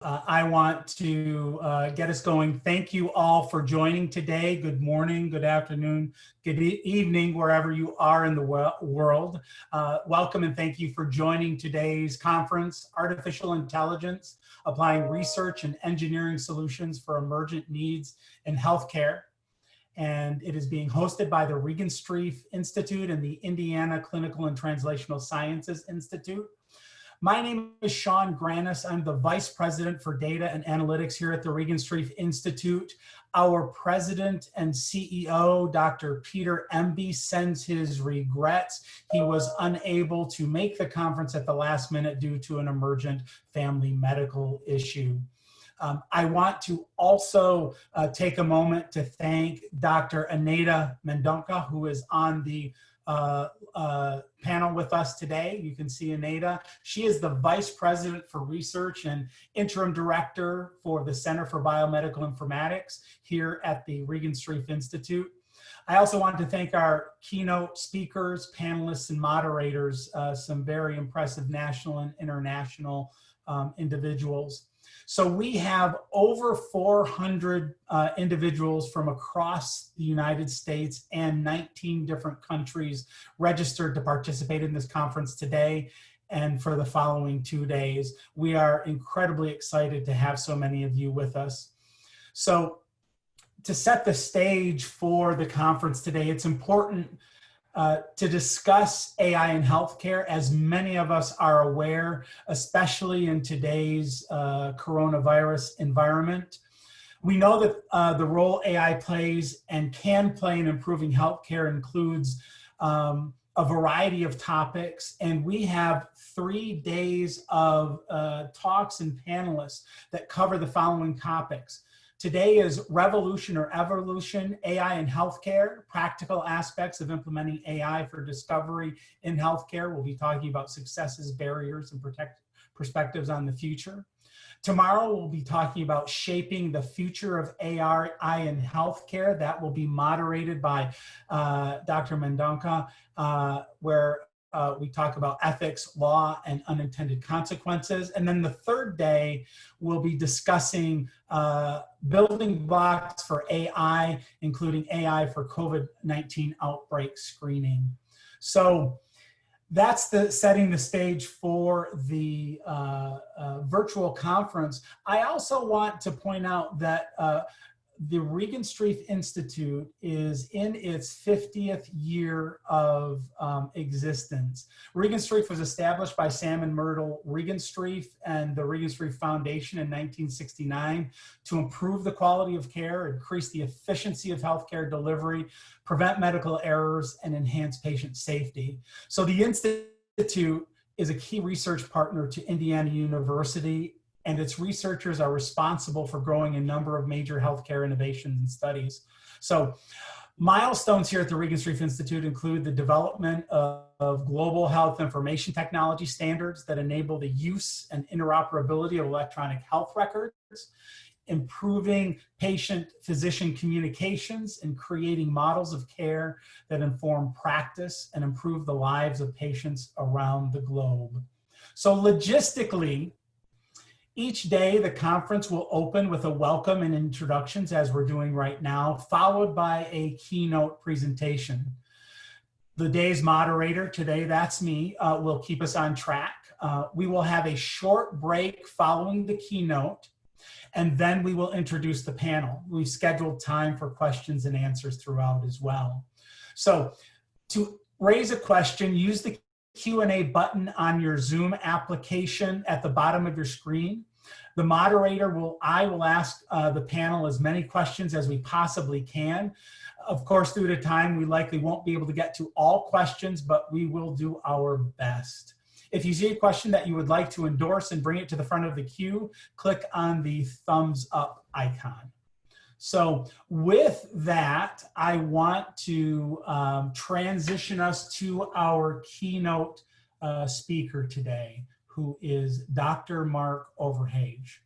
I want to get us going. Thank you all for joining today. Good morning, good afternoon, good evening, wherever you are in the world. Welcome and thank you for joining today's conference, Artificial Intelligence, Applying Research and Engineering Solutions for Emergent Needs in Healthcare. And it is being hosted by the Regenstrief Institute and the Indiana Clinical and Translational Sciences Institute. My name is Shaun Grannis. I'm the Vice President for Data and Analytics here at the Regenstrief Institute. Our President and CEO, Dr. Peter Emby, sends his regrets. He was unable to make the conference at the last minute due to an emergent family medical issue. I want to also take a moment to thank Dr. Aneta Mendonca, who is on the panel with us today. You can see Aneta. She is the Vice President for Research and Interim Director for the Center for Biomedical Informatics here at the Regenstrief Institute. I also want to thank our keynote speakers, panelists, and moderators, some very impressive national and international individuals. So we have over 400 individuals from across the United States and 19 different countries registered to participate in this conference today and for the following 2 days. We are incredibly excited to have so many of you with us. So to set the stage for the conference today, it's important to discuss AI in healthcare. As many of us are aware, especially in today's coronavirus environment. We know that the role AI plays and can play in improving healthcare includes a variety of topics, and we have 3 days of talks and panelists that cover the following topics. Today is Revolution or Evolution, AI in Healthcare, Practical Aspects of Implementing AI for Discovery in Healthcare. We'll be talking about successes, barriers, and perspectives on the future. Tomorrow, we'll be talking about Shaping the Future of AI in Healthcare. That will be moderated by Dr. Mendonca, where we talk about ethics, law, and unintended consequences. And then the third day, we'll be discussing building blocks for AI, including AI for COVID-19 outbreak screening. So that's setting the stage for the virtual conference. I also want to point out that the Regenstrief Institute is in its 50th year of existence. Regenstrief was established by Sam and Myrtle Regenstrief and the Regenstrief Foundation in 1969 to improve the quality of care, increase the efficiency of healthcare delivery, prevent medical errors, and enhance patient safety. So the Institute is a key research partner to Indiana University, and its researchers are responsible for growing a number of major healthcare innovations and studies. So milestones here at the Regenstrief Institute include the development of global health information technology standards that enable the use and interoperability of electronic health records, improving patient-physician communications, and creating models of care that inform practice and improve the lives of patients around the globe. So logistically, each day, the conference will open with a welcome and introductions, as we're doing right now, followed by a keynote presentation. The day's moderator today, that's me, will keep us on track. We will have a short break following the keynote, and then we will introduce the panel. We've scheduled time for questions and answers throughout as well. So to raise a question, use the Q&A button on your Zoom application at the bottom of your screen. The moderator I will ask the panel as many questions as we possibly can. Of course, due to time, we likely won't be able to get to all questions, but we will do our best. If you see a question that you would like to endorse and bring it to the front of the queue, click on the thumbs up icon. So with that, I want to transition us to our keynote speaker today, who is Dr. Mark Overhage.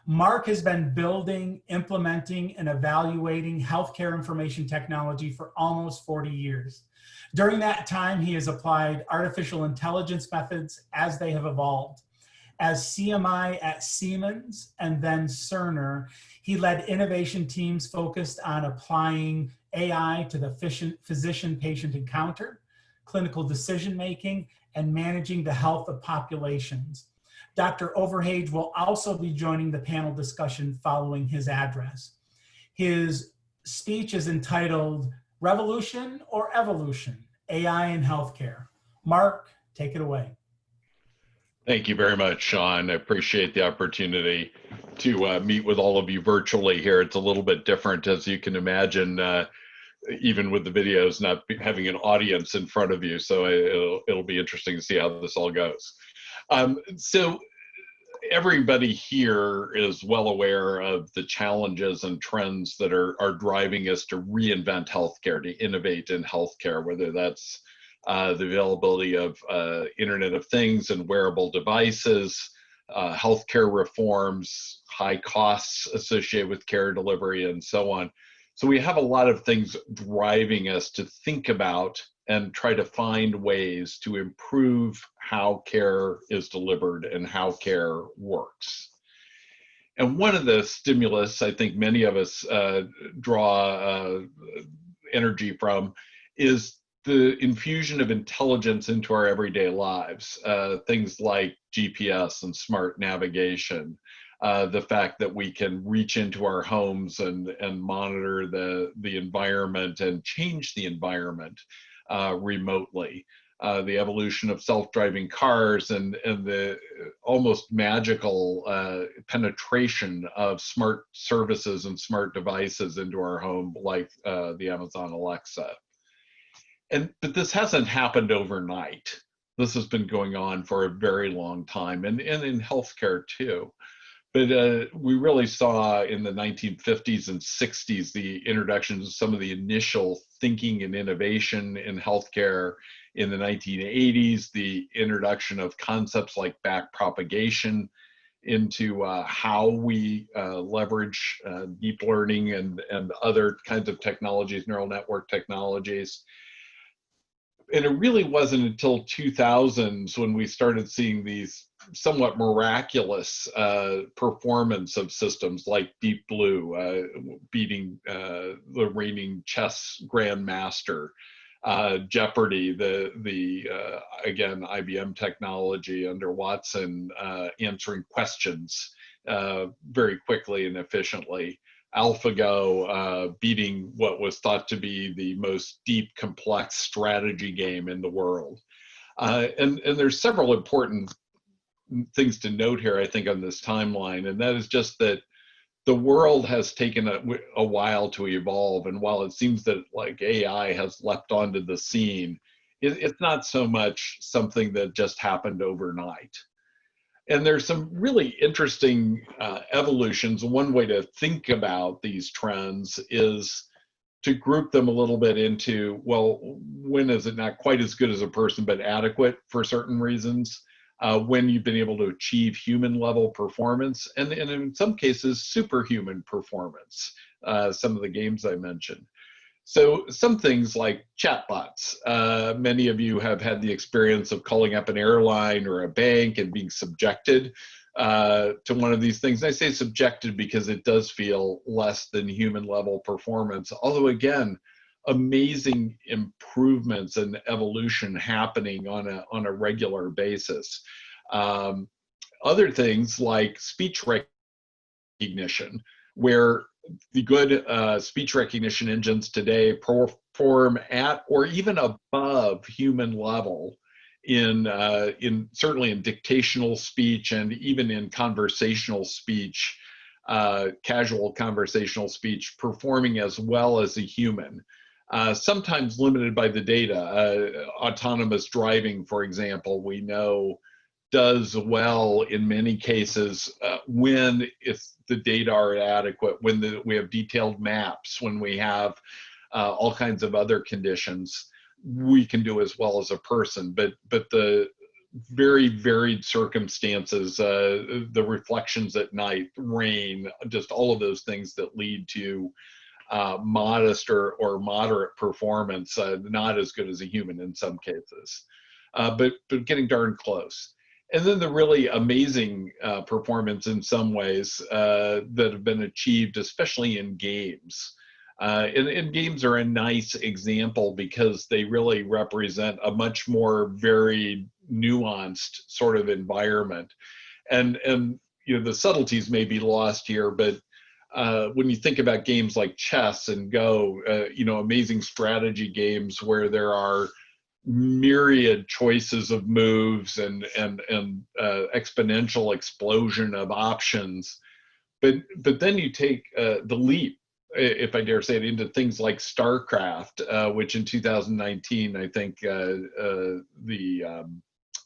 Mark has been building, implementing, and evaluating healthcare information technology for almost 40 years. During that time, he has applied artificial intelligence methods as they have evolved. As CMI at Siemens and then Cerner, he led innovation teams focused on applying AI to the physician-patient encounter, clinical decision-making, and managing the health of populations. Dr. Overhage will also be joining the panel discussion following his address. His speech is entitled Revolution or Evolution? AI in Healthcare. Mark, take it away. Thank you very much, Shaun. I appreciate the opportunity to meet with all of you virtually here. It's a little bit different, as you can imagine, even with the videos, not having an audience in front of you. So it'll be interesting to see how this all goes. So everybody here is well aware of the challenges and trends that are driving us to reinvent healthcare, to innovate in healthcare, whether that's the availability of Internet of Things and wearable devices, healthcare reforms, high costs associated with care delivery, and so on. So we have a lot of things driving us to think about and try to find ways to improve how care is delivered and how care works. And one of the stimulus I think many of us draw energy from is the infusion of intelligence into our everyday lives, things like GPS and smart navigation, the fact that we can reach into our homes and monitor the environment and change the environment remotely, the evolution of self-driving cars and the almost magical penetration of smart services and smart devices into our home, like the Amazon Alexa. But this hasn't happened overnight. This has been going on for a very long time, and in healthcare too. But we really saw in the 1950s and 60s the introduction of some of the initial thinking and innovation in healthcare. In the 1980s, the introduction of concepts like backpropagation into how we leverage deep learning and other kinds of technologies, neural network technologies. And it really wasn't until 2000s when we started seeing these somewhat miraculous performance of systems like Deep Blue, beating the reigning chess grandmaster, Jeopardy, again, IBM technology under Watson, answering questions very quickly and efficiently. AlphaGo beating what was thought to be the most deep, complex strategy game in the world. And there's several important things to note here, I think, on this timeline, and that is just that the world has taken a while to evolve, and while it seems that like AI has leapt onto the scene, it's not so much something that just happened overnight. And there's some really interesting evolutions. One way to think about these trends is to group them a little bit into, well, when is it not quite as good as a person, but adequate for certain reasons? When you've been able to achieve human level performance, and in some cases, superhuman performance, some of the games I mentioned. So some things like chatbots. Many of you have had the experience of calling up an airline or a bank and being subjected to one of these things. I say subjected because it does feel less than human level performance, although again, amazing improvements and evolution happening on a regular basis. Other things like speech recognition, where the good speech recognition engines today perform at or even above human level in certainly in dictational speech and even in conversational speech, casual conversational speech, performing as well as a human. Sometimes limited by the data. Autonomous driving, for example, we know does well in many cases when if the data are adequate, when we have detailed maps, when we have all kinds of other conditions, we can do as well as a person. But the very varied circumstances, the reflections at night, rain, just all of those things that lead to modest or moderate performance, not as good as a human in some cases, but getting darn close. And then the really amazing performance in some ways that have been achieved, especially in games. And games are a nice example because they really represent a much more varied, nuanced sort of environment. And you know, the subtleties may be lost here, but when you think about games like chess and Go, you know, amazing strategy games where there are myriad choices of moves and exponential explosion of options, but then you take the leap, if I dare say it, into things like StarCraft, which in 2019 I think the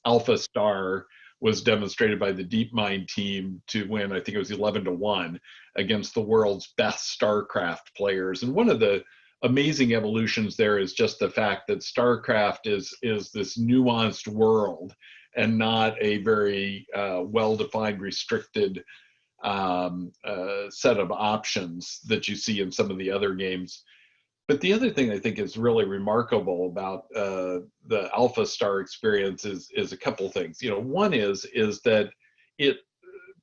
Alpha Star was demonstrated by the DeepMind team to win, I think it was 11-1 against the world's best StarCraft players. And one of the amazing evolutions there is just the fact that StarCraft is this nuanced world and not a very well-defined, restricted set of options that you see in some of the other games. But the other thing I think is really remarkable about the Alpha Star experience is a couple things. You know, one is that it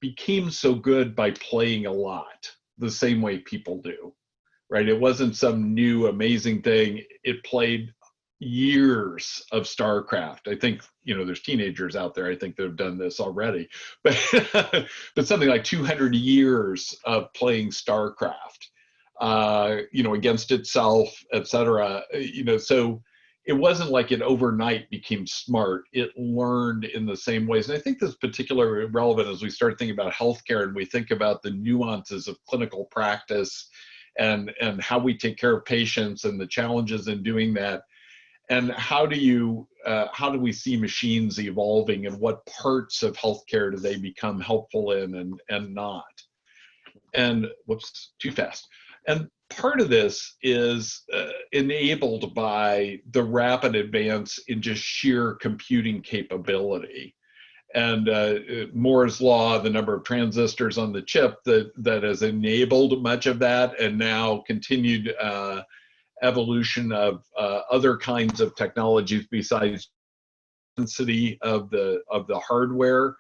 became so good by playing a lot, the same way people do, right? It wasn't some new amazing thing. It played years of StarCraft. I think, you know, there's teenagers out there, I think, that have done this already, but but something like 200 years of playing StarCraft. You know, against itself, etc. You know, so it wasn't like it overnight became smart. It learned in the same ways. And I think this is particularly relevant as we start thinking about healthcare and we think about the nuances of clinical practice and how we take care of patients and the challenges in doing that. And how do we see machines evolving and what parts of healthcare do they become helpful in and not? And whoops, too fast. And part of this is enabled by the rapid advance in just sheer computing capability. And Moore's law, the number of transistors on the chip that has enabled much of that, and now continued evolution of other kinds of technologies besides density of the hardware.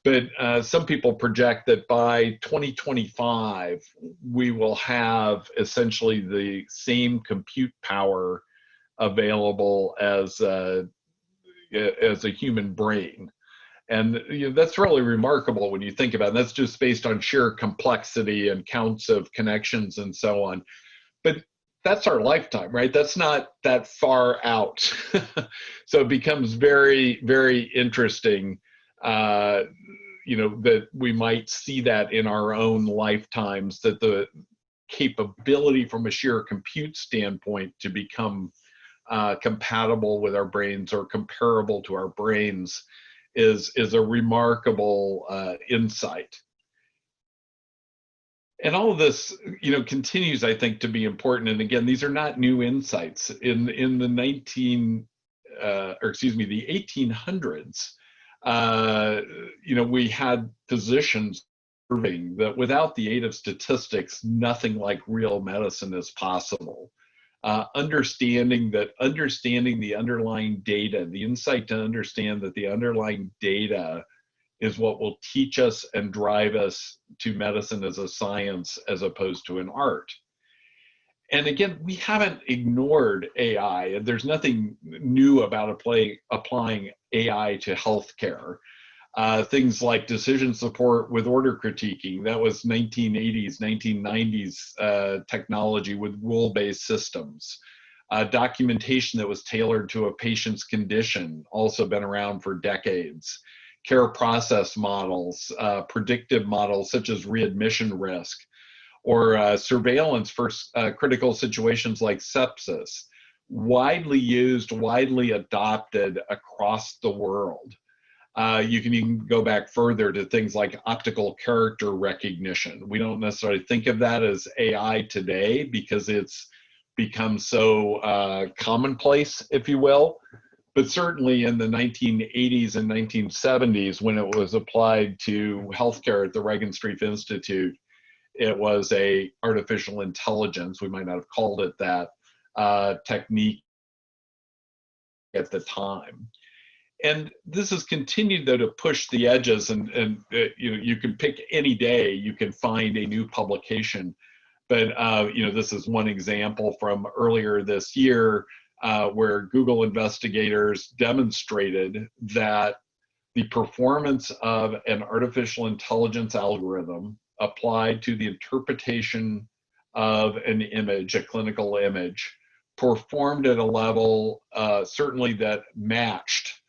But some people project that by 2025, we will have essentially the same compute power available as a human brain. And you know, that's really remarkable when you think about it. That's just based on sheer complexity and counts of connections and so on. But that's our lifetime, right? That's not that far out. So it becomes very, very interesting, you know, that we might see that in our own lifetimes, that the capability from a sheer compute standpoint to become compatible with our brains or comparable to our brains is a remarkable insight. And all of this, you know, continues, I think, to be important. And again, these are not new insights. In the 1800s, you know, we had physicians proving that without the aid of statistics, nothing like real medicine is possible. Understanding the underlying data, the insight to understand that the underlying data is what will teach us and drive us to medicine as a science as opposed to an art. And again, we haven't ignored AI. There's nothing new about applying AI to healthcare. Things like decision support with order critiquing, that was 1980s, 1990s technology with rule-based systems. Documentation that was tailored to a patient's condition, also been around for decades. Care process models, predictive models such as readmission risk, or surveillance for critical situations like sepsis, widely used, widely adopted across the world. You can even go back further to things like optical character recognition. We don't necessarily think of that as AI today because it's become so commonplace, if you will. But certainly in the 1980s and 1970s, when it was applied to healthcare at the Regenstrief Institute, it was a artificial intelligence, we might not have called it that, technique at the time. And this has continued, though, to push the edges, and you can pick any day, you can find a new publication. But this is one example from earlier this year where Google investigators demonstrated that the performance of an artificial intelligence algorithm applied to the interpretation of an image, a clinical image, performed at a level certainly that matched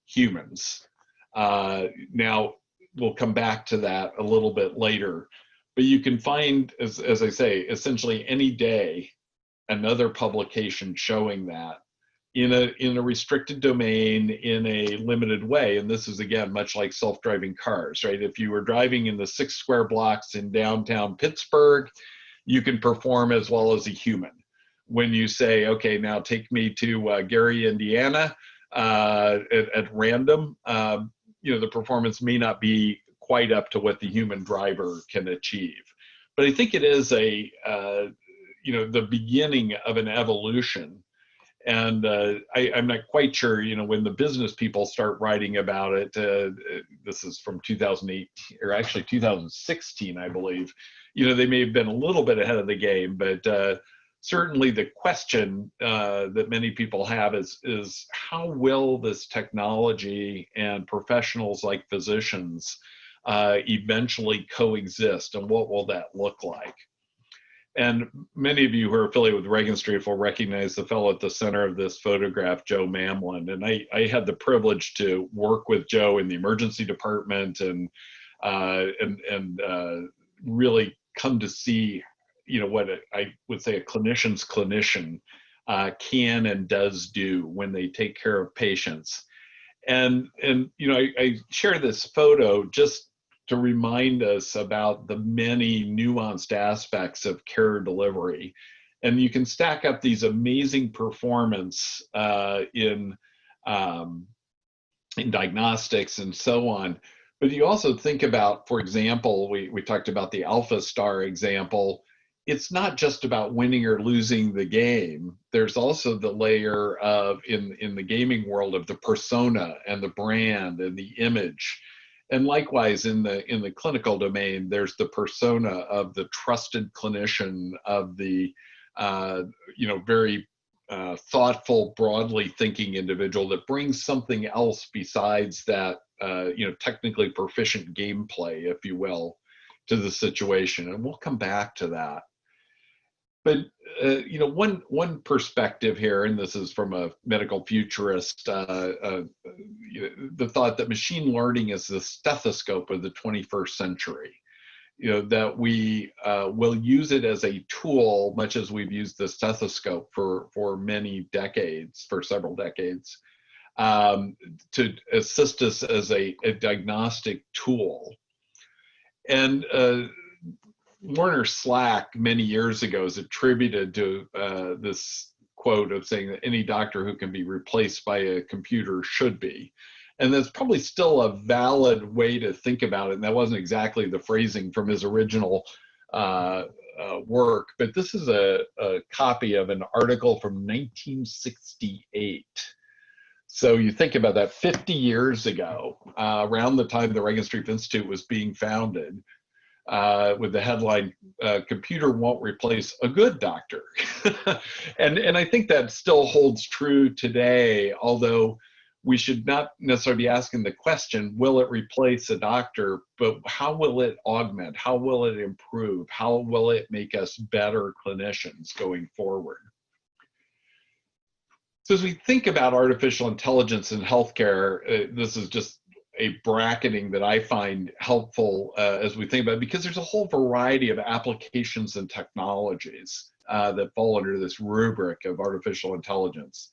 humans. Now, we'll come back to that a little bit later, but you can find, as I say, essentially any day, another publication showing that in a restricted domain in a limited way. And this is, again, much like self-driving cars, right? If you were driving in the 6 square blocks in downtown Pittsburgh, you can perform as well as a human. When you say, okay, now take me to Gary, Indiana, at random, the performance may not be quite up to what the human driver can achieve. But I think it is the beginning of an evolution. And I'm not quite sure, when the business people start writing about it, this is from 2008, or actually 2016, I believe, they may have been a little bit ahead of the game, but certainly the question that many people have is how will this technology and professionals like physicians eventually coexist, and what will that look like? And many of you who are affiliated with Regenstrief will recognize the fellow at the center of this photograph, Joe Mamlin. And I had the privilege to work with Joe in the emergency department and really come to see, what I would say a clinician's clinician can and does do when they take care of patients. And I share this photo just to remind us about the many nuanced aspects of care delivery. And you can stack up these amazing performance in diagnostics and so on. But you also think about, for example, we talked about the Alpha Star example. It's not just about winning or losing the game. There's also the layer of, in the gaming world, of the persona and the brand and the image. And likewise, in the clinical domain, there's the persona of the trusted clinician, of the very thoughtful, broadly thinking individual that brings something else besides that technically proficient gameplay, if you will, to the situation. And we'll come back to that. But one perspective here, and this is from a medical futurist, the thought that machine learning is the stethoscope of the 21st century. That we will use it as a tool, much as we've used the stethoscope for many decades, for several decades, to assist us as a diagnostic tool. And Warner Slack many years ago is attributed to this quote of saying that any doctor who can be replaced by a computer should be. And that's probably still a valid way to think about it. And that wasn't exactly the phrasing from his original work, but this is a copy of an article from 1968. So you think about that, 50 years ago, around the time the Regenstrief Institute was being founded, with the headline, "Computer won't replace a good doctor." and I think that still holds true today, although we should not necessarily be asking the question, will it replace a doctor, but how will it augment? How will it improve? How will it make us better clinicians going forward? So as we think about artificial intelligence in healthcare, this is just a bracketing that I find helpful as we think about it, because there's a whole variety of applications and technologies that fall under this rubric of artificial intelligence.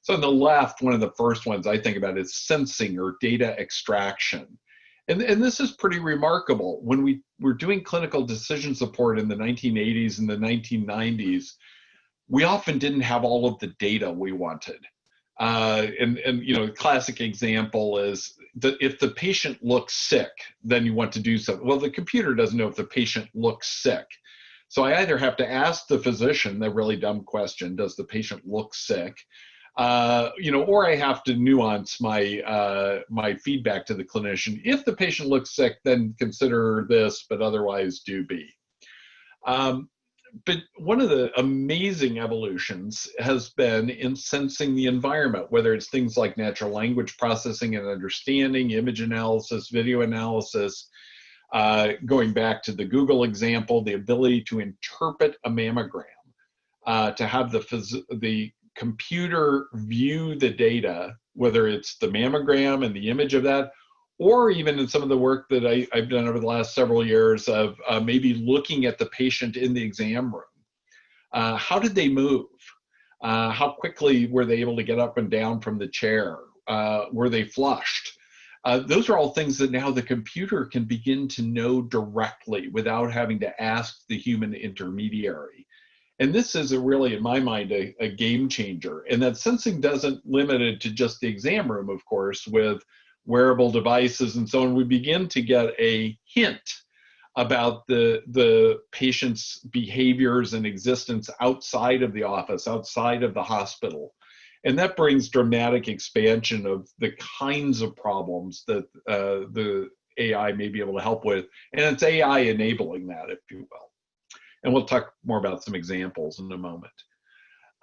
So on the left, one of the first ones I think about is sensing or data extraction. And this is pretty remarkable. When we were doing clinical decision support in the 1980s and the 1990s, we often didn't have all of the data we wanted. A classic example is that if the patient looks sick, then you want to do something. Well, the computer doesn't know if the patient looks sick. So I either have to ask the physician, that really dumb question, does the patient look sick? or I have to nuance my feedback to the clinician. If the patient looks sick, then consider this, but otherwise do B. But one of the amazing evolutions has been in sensing the environment, whether it's things like natural language processing and understanding, image analysis, video analysis, going back to the Google example, the ability to interpret a mammogram, to have the computer view the data, whether it's the mammogram and the image of that, or even in some of the work that I've done over the last several years of maybe looking at the patient in the exam room. How did they move? How quickly were they able to get up and down from the chair? Were they flushed? Those are all things that now the computer can begin to know directly without having to ask the human intermediary. And this is really, in my mind, a game changer. And that sensing doesn't limit it to just the exam room, of course, with wearable devices and so on. We begin to get a hint about the patient's behaviors and existence outside of the office, outside of the hospital. And that brings dramatic expansion of the kinds of problems that the AI may be able to help with. And it's AI enabling that, if you will. And we'll talk more about some examples in a moment.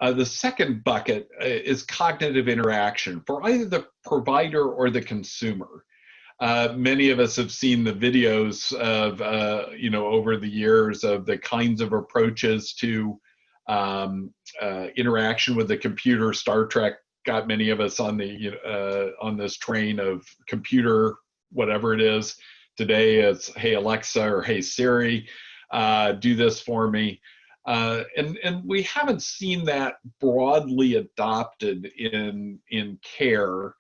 The second bucket is cognitive interaction for either the provider or the consumer. Many of us have seen the videos of, over the years of the kinds of approaches to interaction with the computer. Star Trek got many of us on this train of computer, whatever it is. Today it's, hey Alexa or hey Siri, do this for me. And we haven't seen that broadly adopted in care.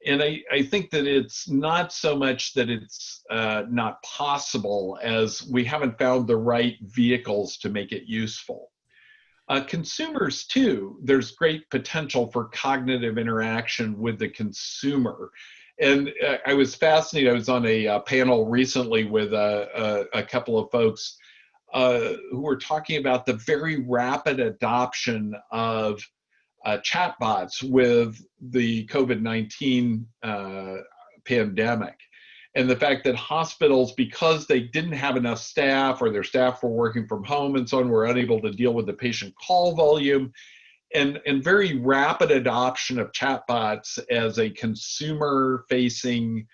And I think that it's not so much that it's not possible as we haven't found the right vehicles to make it useful. Consumers too, there's great potential for cognitive interaction with the consumer. And I was fascinated, I was on a panel recently with a couple of folks who were talking about the very rapid adoption of chatbots with the COVID-19 pandemic. And the fact that hospitals, because they didn't have enough staff or their staff were working from home and so on, were unable to deal with the patient call volume, and very rapid adoption of chatbots as a consumer-facing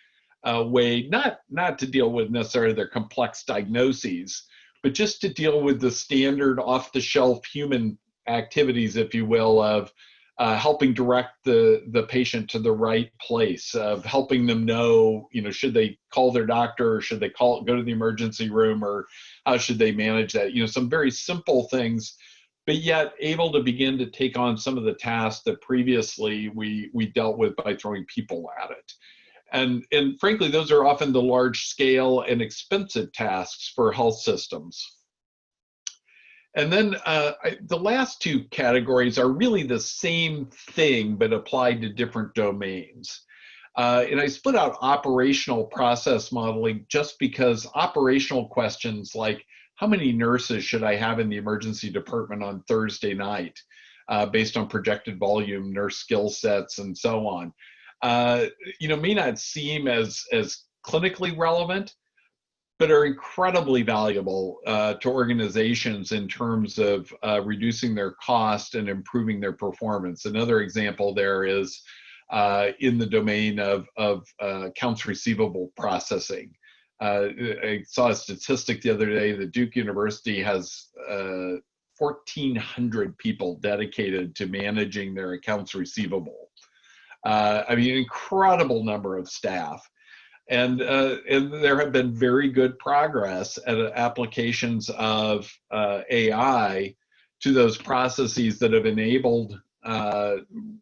way, not to deal with necessarily their complex diagnoses, but just to deal with the standard off-the-shelf human activities, if you will, of helping direct the patient to the right place, of helping them know, should they call their doctor, or should they go to the emergency room, or how should they manage that? Some very simple things, but yet able to begin to take on some of the tasks that previously we dealt with by throwing people at it. And frankly, those are often the large scale and expensive tasks for health systems. And then the last two categories are really the same thing, but applied to different domains. And I split out operational process modeling just because operational questions like, how many nurses should I have in the emergency department on Thursday night, based on projected volume, nurse skill sets, and so on, may not seem as clinically relevant, but are incredibly valuable to organizations in terms of reducing their cost and improving their performance. Another example there is in the domain of accounts receivable processing. I saw a statistic the other day that Duke University has 1,400 people dedicated to managing their accounts receivable. Incredible number of staff. And there have been very good progress at applications of AI to those processes that have enabled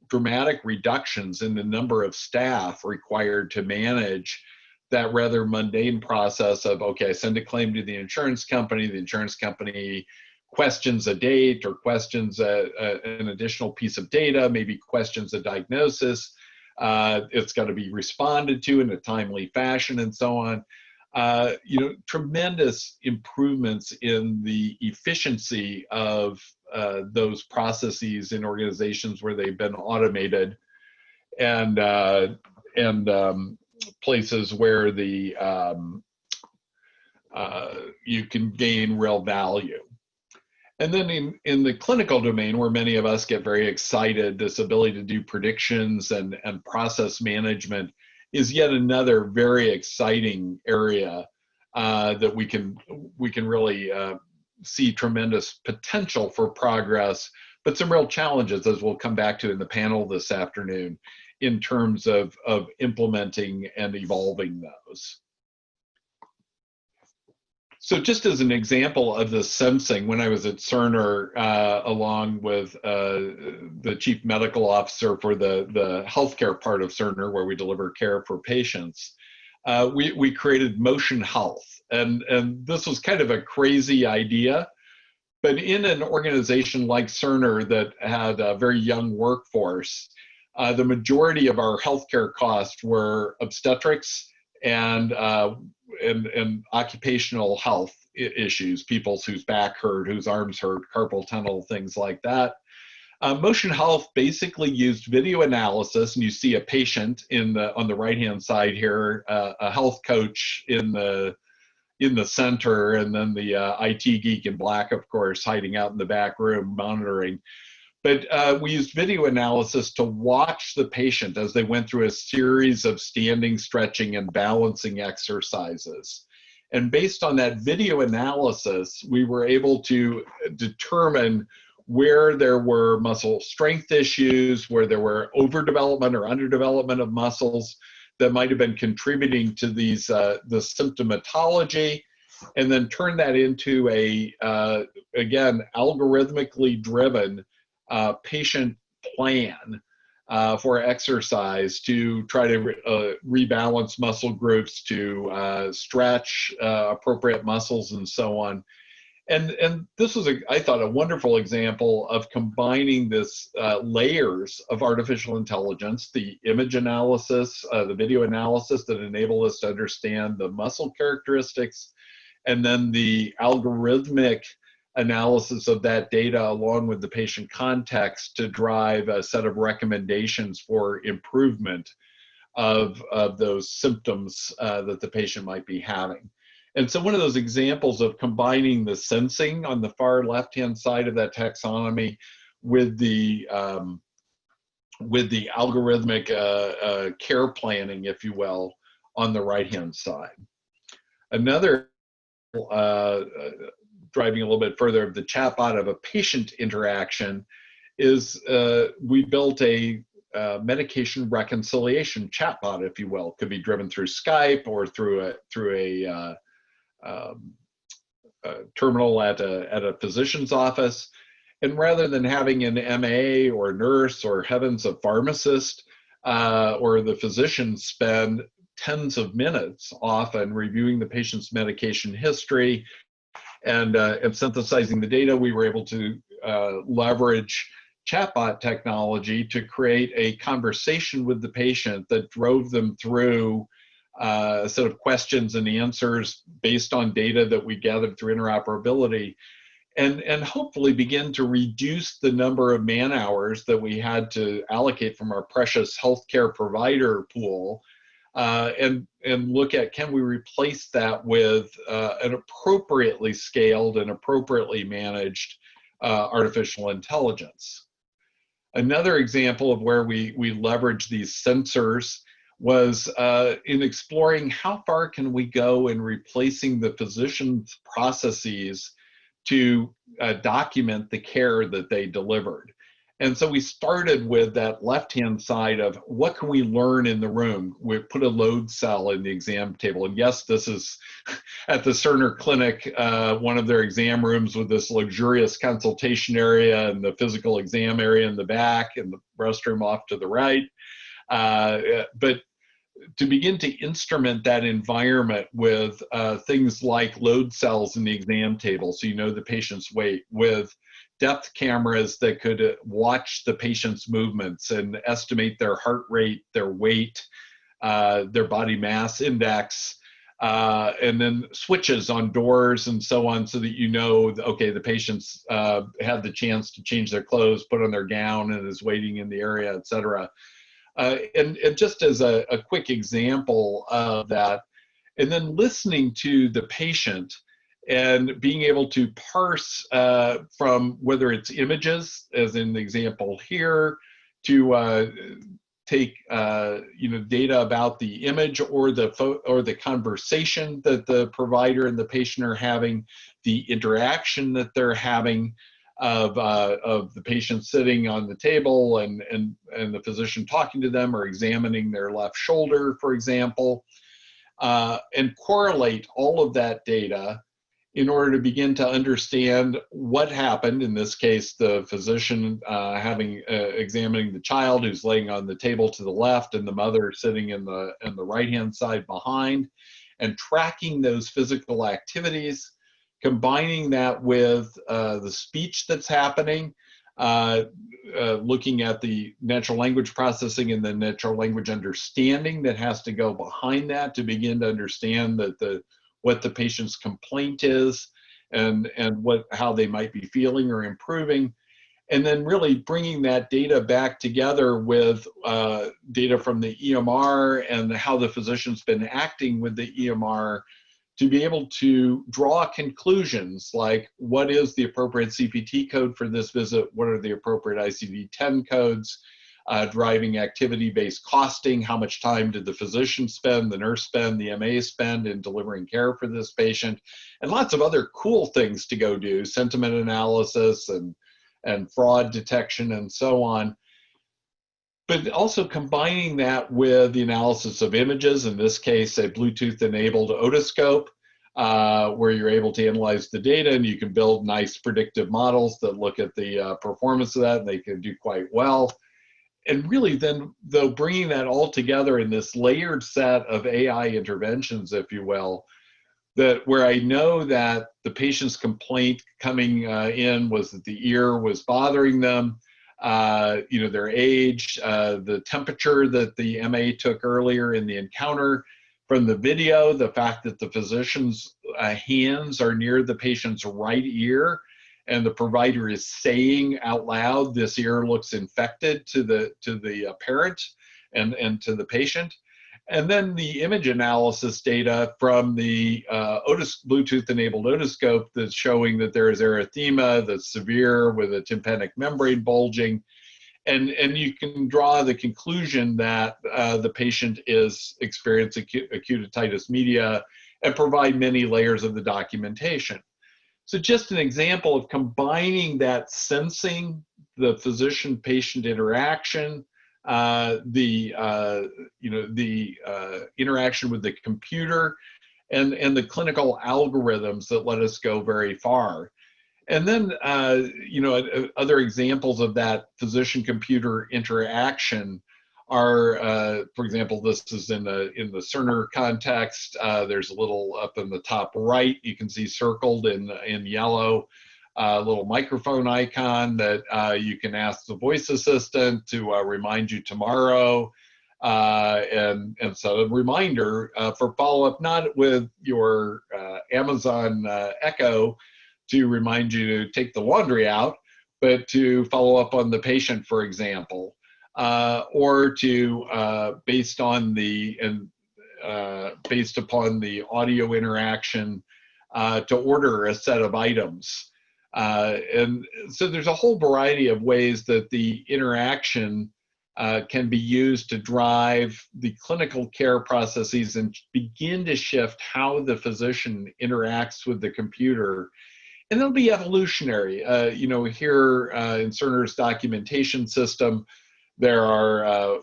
dramatic reductions in the number of staff required to manage that rather mundane process of, okay, I send a claim to the insurance company questions a date or questions an additional piece of data, maybe questions a diagnosis. It's got to be responded to in a timely fashion and so on. Tremendous improvements in the efficiency of those processes in organizations where they've been automated, and places where the you can gain real value. And then in the clinical domain, where many of us get very excited, this ability to do predictions and process management is yet another very exciting area that we can really see tremendous potential for progress, but some real challenges, as we'll come back to in the panel this afternoon, in terms of implementing and evolving those. So just as an example of the sensing, when I was at Cerner, along with the chief medical officer for the healthcare part of Cerner, where we deliver care for patients, we created Motion Health. And this was kind of a crazy idea, but in an organization like Cerner that had a very young workforce, the majority of our healthcare costs were obstetrics and occupational health issues, people whose back hurt, whose arms hurt, carpal tunnel, things like that. Motion Health basically used video analysis, and you see a patient on the right-hand side here, a health coach in the center, and then the IT geek in black, of course, hiding out in the back room monitoring. But we used video analysis to watch the patient as they went through a series of standing, stretching, and balancing exercises. And based on that video analysis, we were able to determine where there were muscle strength issues, where there were overdevelopment or underdevelopment of muscles that might have been contributing to these the symptomatology, and then turn that into a, again, algorithmically driven patient plan for exercise to try to rebalance muscle groups, to stretch appropriate muscles, and so on. And this was, I thought, a wonderful example of combining this layers of artificial intelligence, the image analysis, the video analysis that enable us to understand the muscle characteristics, and then the algorithmic analysis of that data along with the patient context to drive a set of recommendations for improvement of those symptoms that the patient might be having. And so one of those examples of combining the sensing on the far left-hand side of that taxonomy with the algorithmic care planning, if you will, on the right-hand side. Another driving a little bit further of the chatbot of a patient interaction is we built a medication reconciliation chatbot, if you will. It could be driven through Skype or through a terminal at a physician's office. And rather than having an MA or nurse or heavens a pharmacist or the physician spend tens of minutes often reviewing the patient's medication history and synthesizing the data, we were able to leverage chatbot technology to create a conversation with the patient that drove them through a set of questions and answers based on data that we gathered through interoperability, and hopefully begin to reduce the number of man hours that we had to allocate from our precious healthcare provider pool, and look at, can we replace that with an appropriately scaled and appropriately managed artificial intelligence. Another example of where we leverage these sensors was in exploring how far can we go in replacing the physician's processes to document the care that they delivered. And so we started with that left-hand side of what can we learn in the room. We put a load cell in the exam table. And yes, this is at the Cerner Clinic, one of their exam rooms with this luxurious consultation area and the physical exam area in the back and the restroom off to the right. But to begin to instrument that environment with things like load cells in the exam table, so you know the patient's weight, with depth cameras that could watch the patient's movements and estimate their heart rate, their weight, their body mass index, and then switches on doors and so on, so that you know, okay, the patient's had the chance to change their clothes, put on their gown, and is waiting in the area, et cetera. And just as a quick example of that, and then listening to the patient and being able to parse from whether it's images, as in the example here, to take data about the image or the conversation that the provider and the patient are having, the interaction that they're having of the patient sitting on the table and the physician talking to them or examining their left shoulder, for example, and correlate all of that data in order to begin to understand what happened. In this case, the physician examining the child who's laying on the table to the left, and the mother sitting in the right-hand side behind, and tracking those physical activities, combining that with the speech that's happening, looking at the natural language processing and the natural language understanding that has to go behind that to begin to understand that what the patient's complaint is and how they might be feeling or improving. And then really bringing that data back together with data from the EMR and how the physician's been acting with the EMR to be able to draw conclusions like, what is the appropriate CPT code for this visit? What are the appropriate ICD-10 codes? Driving activity-based costing, how much time did the physician spend, the nurse spend, the MA spend in delivering care for this patient, and lots of other cool things to go do, sentiment analysis and fraud detection and so on. But also combining that with the analysis of images, in this case, a Bluetooth-enabled otoscope, where you're able to analyze the data and you can build nice predictive models that look at the performance of that, and they can do quite well. And really then, though, bringing that all together in this layered set of AI interventions, if you will, that where I know that the patient's complaint coming in was that the ear was bothering them, their age, the temperature that the MA took earlier in the encounter, from the video, the fact that the physician's hands are near the patient's right ear, and the provider is saying out loud, this ear looks infected to the parent and to the patient. And then the image analysis data from the Bluetooth-enabled otoscope that's showing that there is erythema that's severe with a tympanic membrane bulging. And you can draw the conclusion that the patient is experiencing acute otitis media and provide many layers of the documentation. So just an example of combining that sensing, the physician-patient interaction, the interaction with the computer, and the clinical algorithms that let us go very far. And then, other examples of that physician-computer interaction are, for example, this is in the Cerner context. There's a little up in the top right, you can see circled in yellow, a little microphone icon that you can ask the voice assistant to remind you tomorrow, and set a reminder for follow-up, not with your Amazon Echo to remind you to take the laundry out, but to follow up on the patient, for example. Or to based upon the audio interaction, to order a set of items. And so there's a whole variety of ways that the interaction can be used to drive the clinical care processes and begin to shift how the physician interacts with the computer. And it'll be evolutionary. Here in Cerner's documentation system, there are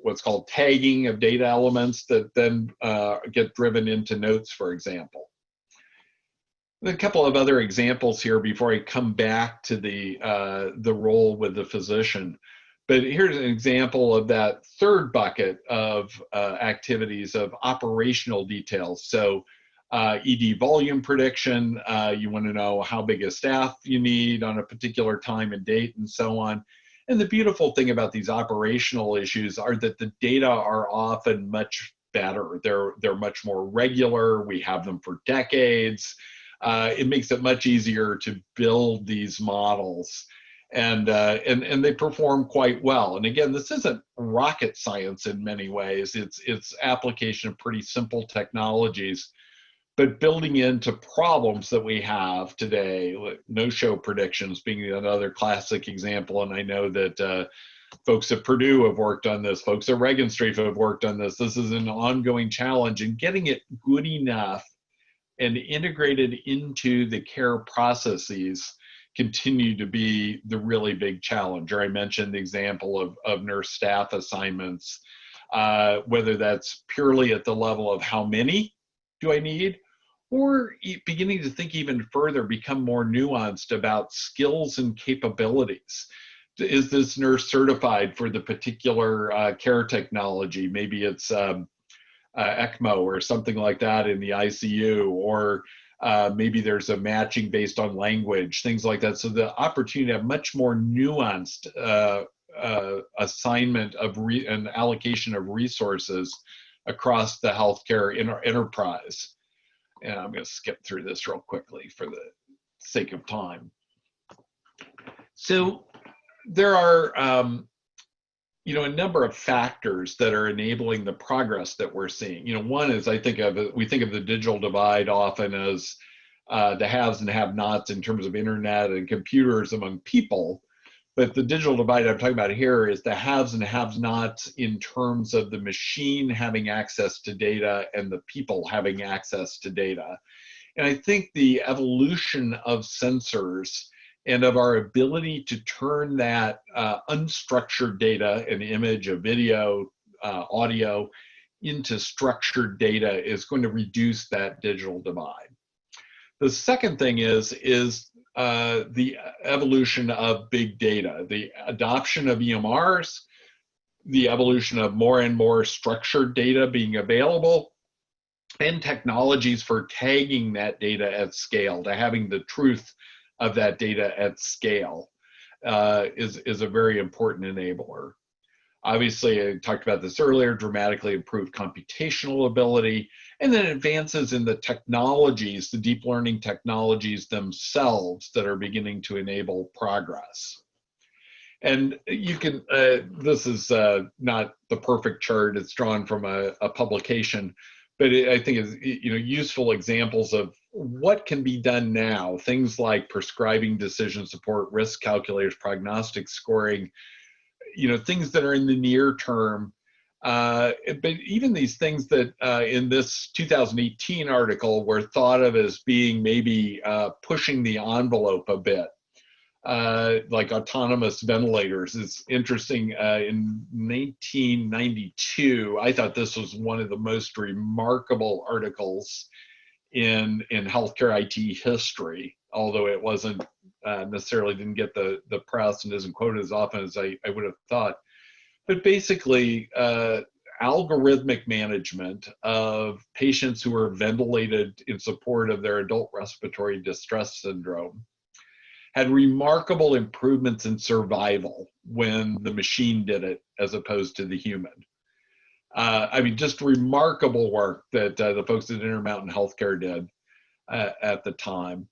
what's called tagging of data elements that then get driven into notes, for example. A couple of other examples here before I come back to the role with the physician. But here's an example of that third bucket of activities of operational details. So ED volume prediction, you want to know how big a staff you need on a particular time and date and so on. And the beautiful thing about these operational issues are that the data are often much better. They're much more regular. We have them for decades. It makes it much easier to build these models, and they perform quite well. And again, this isn't rocket science in many ways. It's application of pretty simple technologies, but building into problems that we have today, like no-show predictions being another classic example. And I know that folks at Purdue have worked on this, folks at Regenstrief have worked on this. This is an ongoing challenge, and getting it good enough and integrated into the care processes continue to be the really big challenge. Or I mentioned the example of nurse staff assignments, whether that's purely at the level of how many do I need, or beginning to think even further, become more nuanced about skills and capabilities. Is this nurse certified for the particular care technology? Maybe it's ECMO or something like that in the ICU, or maybe there's a matching based on language, things like that. So the opportunity to have much more nuanced assignment of and allocation of resources across the healthcare enterprise. And I'm going to skip through this real quickly for the sake of time. So there are a number of factors that are enabling the progress that we're seeing. One is, we think of the digital divide often as the haves and have-nots in terms of internet and computers among people. But the digital divide I'm talking about here is the haves and have-nots in terms of the machine having access to data and the people having access to data. And I think the evolution of sensors and of our ability to turn that unstructured data, an image, a video, audio, into structured data is going to reduce that digital divide. The second thing is the evolution of big data, the adoption of EMRs, the evolution of more and more structured data being available, and technologies for tagging that data at scale, to having the truth of that data at scale is a very important enabler. Obviously, I talked about this earlier, dramatically improved computational ability, and then advances in the technologies, the deep learning technologies themselves that are beginning to enable progress. And you can, this is not the perfect chart, it's drawn from a publication, but I think is useful examples of what can be done now. Things like prescribing decision support, risk calculators, prognostic scoring, things that are in the near term. But even these things that in this 2018 article were thought of as being maybe pushing the envelope a bit, like autonomous ventilators. It's interesting, in 1992, I thought this was one of the most remarkable articles in healthcare IT history, although it wasn't necessarily didn't get the press and isn't quoted as often as I would have thought. But basically, algorithmic management of patients who are ventilated in support of their adult respiratory distress syndrome had remarkable improvements in survival when the machine did it as opposed to the human. I mean, just remarkable work that the folks at Intermountain Healthcare did at the time.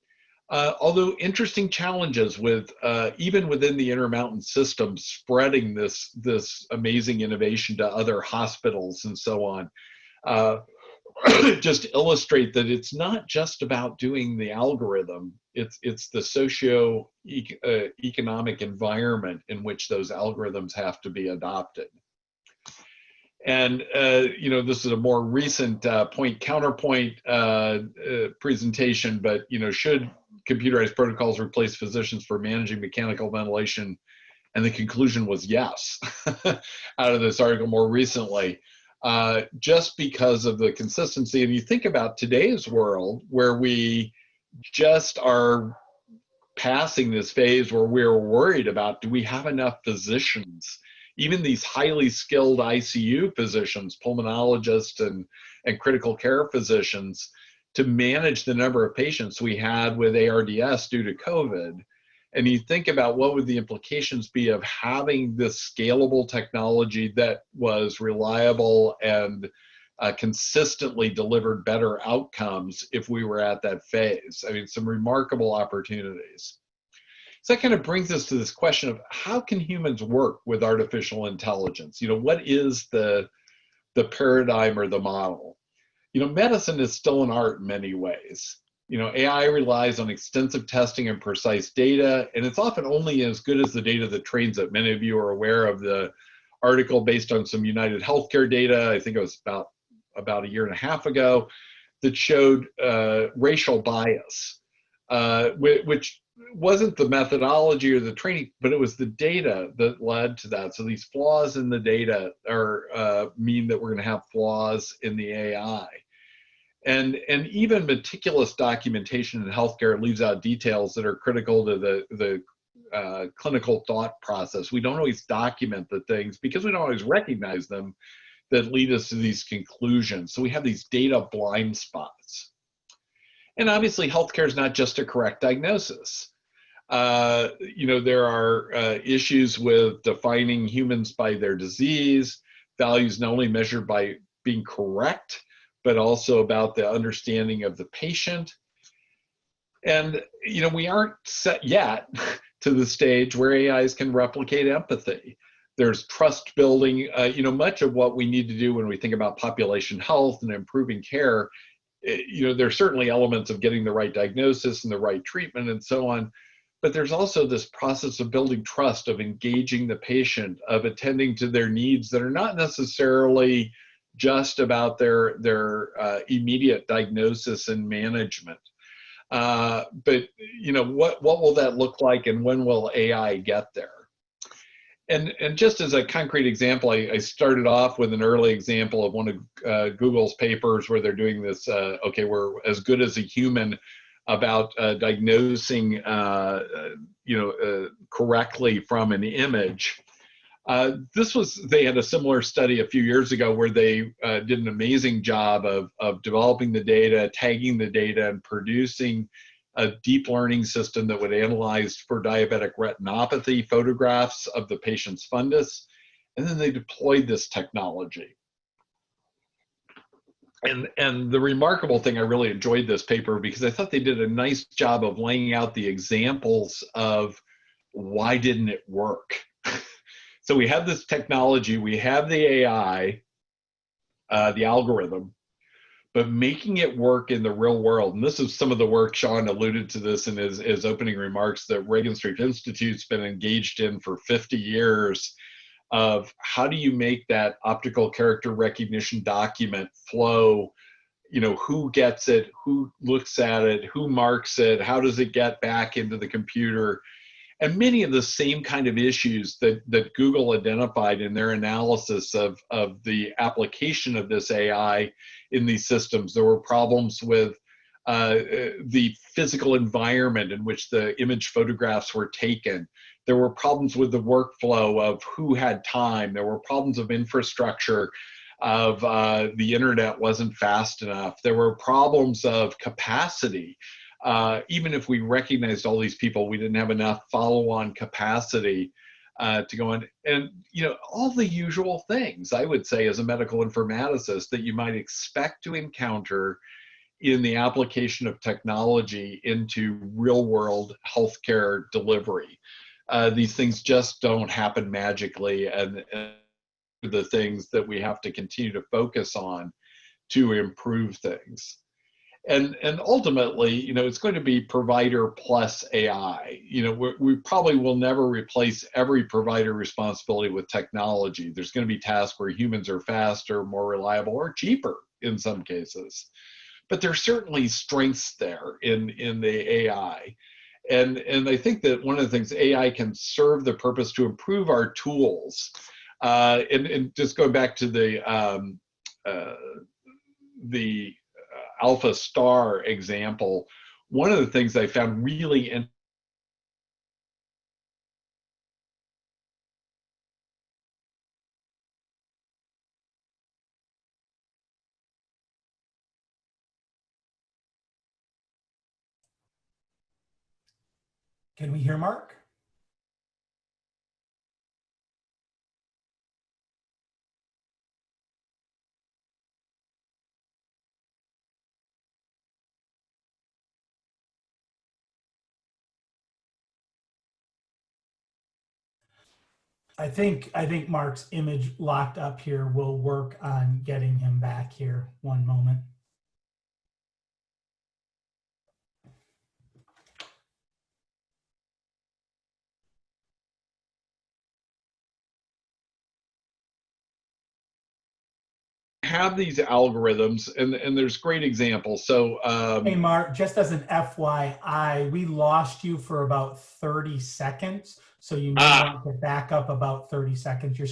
Although interesting challenges with even within the Intermountain system, spreading this amazing innovation to other hospitals and so on, just illustrate that it's not just about doing the algorithm. It's the socio-economic environment in which those algorithms have to be adopted. And this is a more recent point counterpoint presentation, but should computerized protocols replace physicians for managing mechanical ventilation? And the conclusion was yes, out of this article more recently, just because of the consistency. And you think about today's world where we just are passing this phase where we're worried about, do we have enough physicians? Even these highly skilled ICU physicians, pulmonologists and critical care physicians, to manage the number of patients we had with ARDS due to COVID. And you think about what would the implications be of having this scalable technology that was reliable and consistently delivered better outcomes if we were at that phase. I mean, some remarkable opportunities. So that kind of brings us to this question of how can humans work with artificial intelligence? You know, what is the paradigm or the model? You know, medicine is still an art in many ways. You know, AI relies on extensive testing and precise data, and it's often only as good as the data that trains it. Many of you are aware of the article based on some United Healthcare data, I think it was about a year and a half ago, that showed racial bias, which wasn't the methodology or the training, but it was the data that led to that. So these flaws in the data mean that we're going to have flaws in the AI. And even meticulous documentation in healthcare leaves out details that are critical to the clinical thought process. We don't always document the things because we don't always recognize them that lead us to these conclusions. So we have these data blind spots. And obviously, healthcare is not just a correct diagnosis. You know, there are issues with defining humans by their disease, values not only measured by being correct, but also about the understanding of the patient. And, you know, we aren't set yet to the stage where AIs can replicate empathy. There's trust building. You know, much of what we need to do when we think about population health and improving care, you know, there's certainly elements of getting the right diagnosis and the right treatment and so on. But there's also this process of building trust, of engaging the patient, of attending to their needs that are not necessarily just about their immediate diagnosis and management. But you know, what will that look like, and when will AI get there? And just as a concrete example, I started off with an early example of one of Google's papers where they're doing this. Okay, we're as good as a human about diagnosing, correctly from an image. They had a similar study a few years ago where they did an amazing job of developing the data, tagging the data, and producing a deep learning system that would analyze for diabetic retinopathy photographs of the patient's fundus. And then they deployed this technology. And the remarkable thing, I really enjoyed this paper because I thought they did a nice job of laying out the examples of why didn't it work. So we have this technology, we have the AI, the algorithm, but making it work in the real world. And this is some of the work, Shaun alluded to this in his opening remarks, that Regenstrief Institute's been engaged in for 50 years of how do you make that optical character recognition document flow, you know, who gets it, who looks at it, who marks it, how does it get back into the computer? And many of the same kind of issues that Google identified in their analysis of the application of this AI in these systems. There were problems with the physical environment in which the image photographs were taken. There were problems with the workflow of who had time. There were problems of infrastructure, of the internet wasn't fast enough. There were problems of capacity. Even if we recognized all these people, we didn't have enough follow-on capacity to go on. And, you know, all the usual things, I would say, as a medical informaticist that you might expect to encounter in the application of technology into real-world healthcare delivery. These things just don't happen magically, and the things that we have to continue to focus on to improve things. And ultimately, you know, it's going to be provider plus AI. You know, we probably will never replace every provider responsibility with technology. There's going to be tasks where humans are faster, more reliable, or cheaper in some cases. But there's certainly strengths there in the AI. And I think that one of the things AI can serve the purpose to improve our tools. And just going back to the Alpha Star example, one of the things I found really interesting. Can we hear Mark? I think Mark's image locked up here. We'll work on getting him back here. One moment. Have these algorithms, and there's great examples. So Hey, Mark, just as an FYI, we lost you for about 30 seconds. So you may want to back up about 30 seconds. Your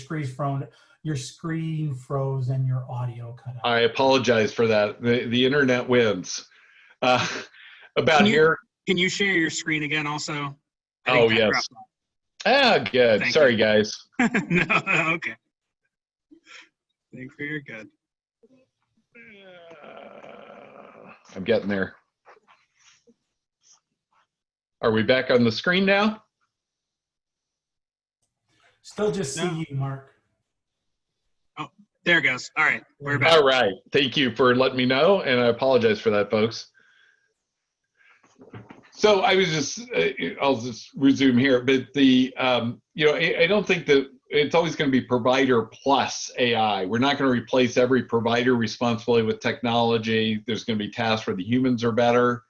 screen froze and your audio cut out. I apologize for that. The internet wins. About here. Can you share your screen again also? Oh, yes. Good. Thank Sorry, you. guys. No, okay. I think you're good. I'm getting there. Are we back on the screen now? Still just see No. you, Mark. Oh, there it goes. All right, we're back. All right. Thank you for letting me know, and I apologize for that, folks. So I was just, I'll just resume here, but the, I don't think that it's always going to be provider plus AI. We're not going to replace every provider responsibility with technology. There's going to be tasks where the humans are better.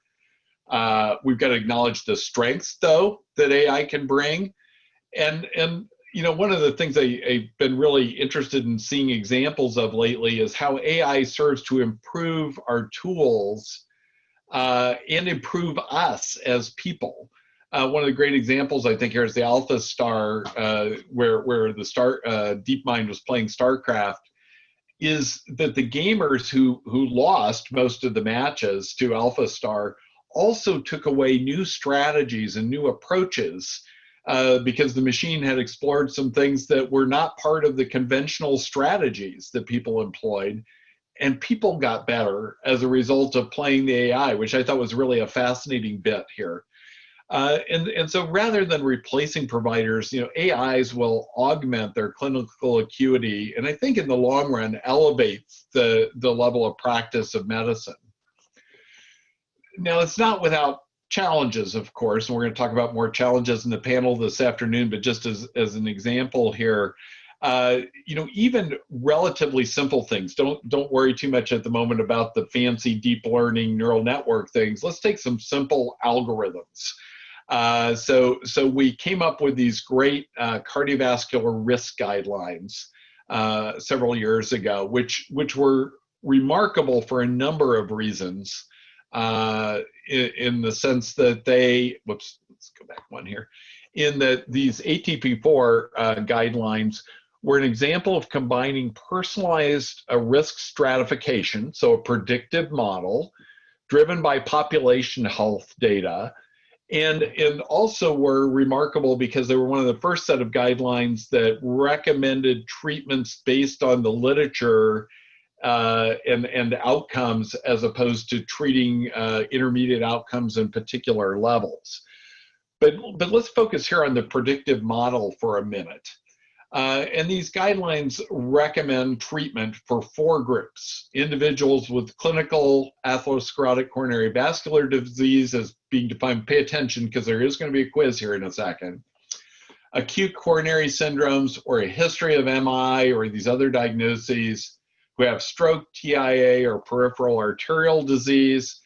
We've got to acknowledge the strengths, though, that AI can bring. And one of the things I've been really interested in seeing examples of lately is how AI serves to improve our tools and improve us as people. One of the great examples I think here is the Alpha Star, where the DeepMind was playing StarCraft, is that the gamers who lost most of the matches to Alpha Star also took away new strategies and new approaches because the machine had explored some things that were not part of the conventional strategies that people employed. And people got better as a result of playing the AI, which I thought was really a fascinating bit here. And so rather than replacing providers, AIs will augment their clinical acuity, and I think in the long run elevates the level of practice of medicine. Now, it's not without challenges, of course, and we're going to talk about more challenges in the panel this afternoon, but just as an example here, even relatively simple things, don't worry too much at the moment about the fancy deep learning neural network things. Let's take some simple algorithms. So we came up with these great cardiovascular risk guidelines several years ago, which were remarkable for a number of reasons. In the sense that let's go back one here, in that these ATP4 guidelines were an example of combining personalized risk stratification, so a predictive model driven by population health data, and also were remarkable because they were one of the first set of guidelines that recommended treatments based on the literature and outcomes, as opposed to treating intermediate outcomes in particular levels. But let's focus here on the predictive model for a minute. And these guidelines recommend treatment for 4 groups: individuals with clinical atherosclerotic coronary vascular disease as being defined, pay attention because there is going to be a quiz here in a second, acute coronary syndromes or a history of MI or these other diagnoses, who have stroke, TIA, or peripheral arterial disease,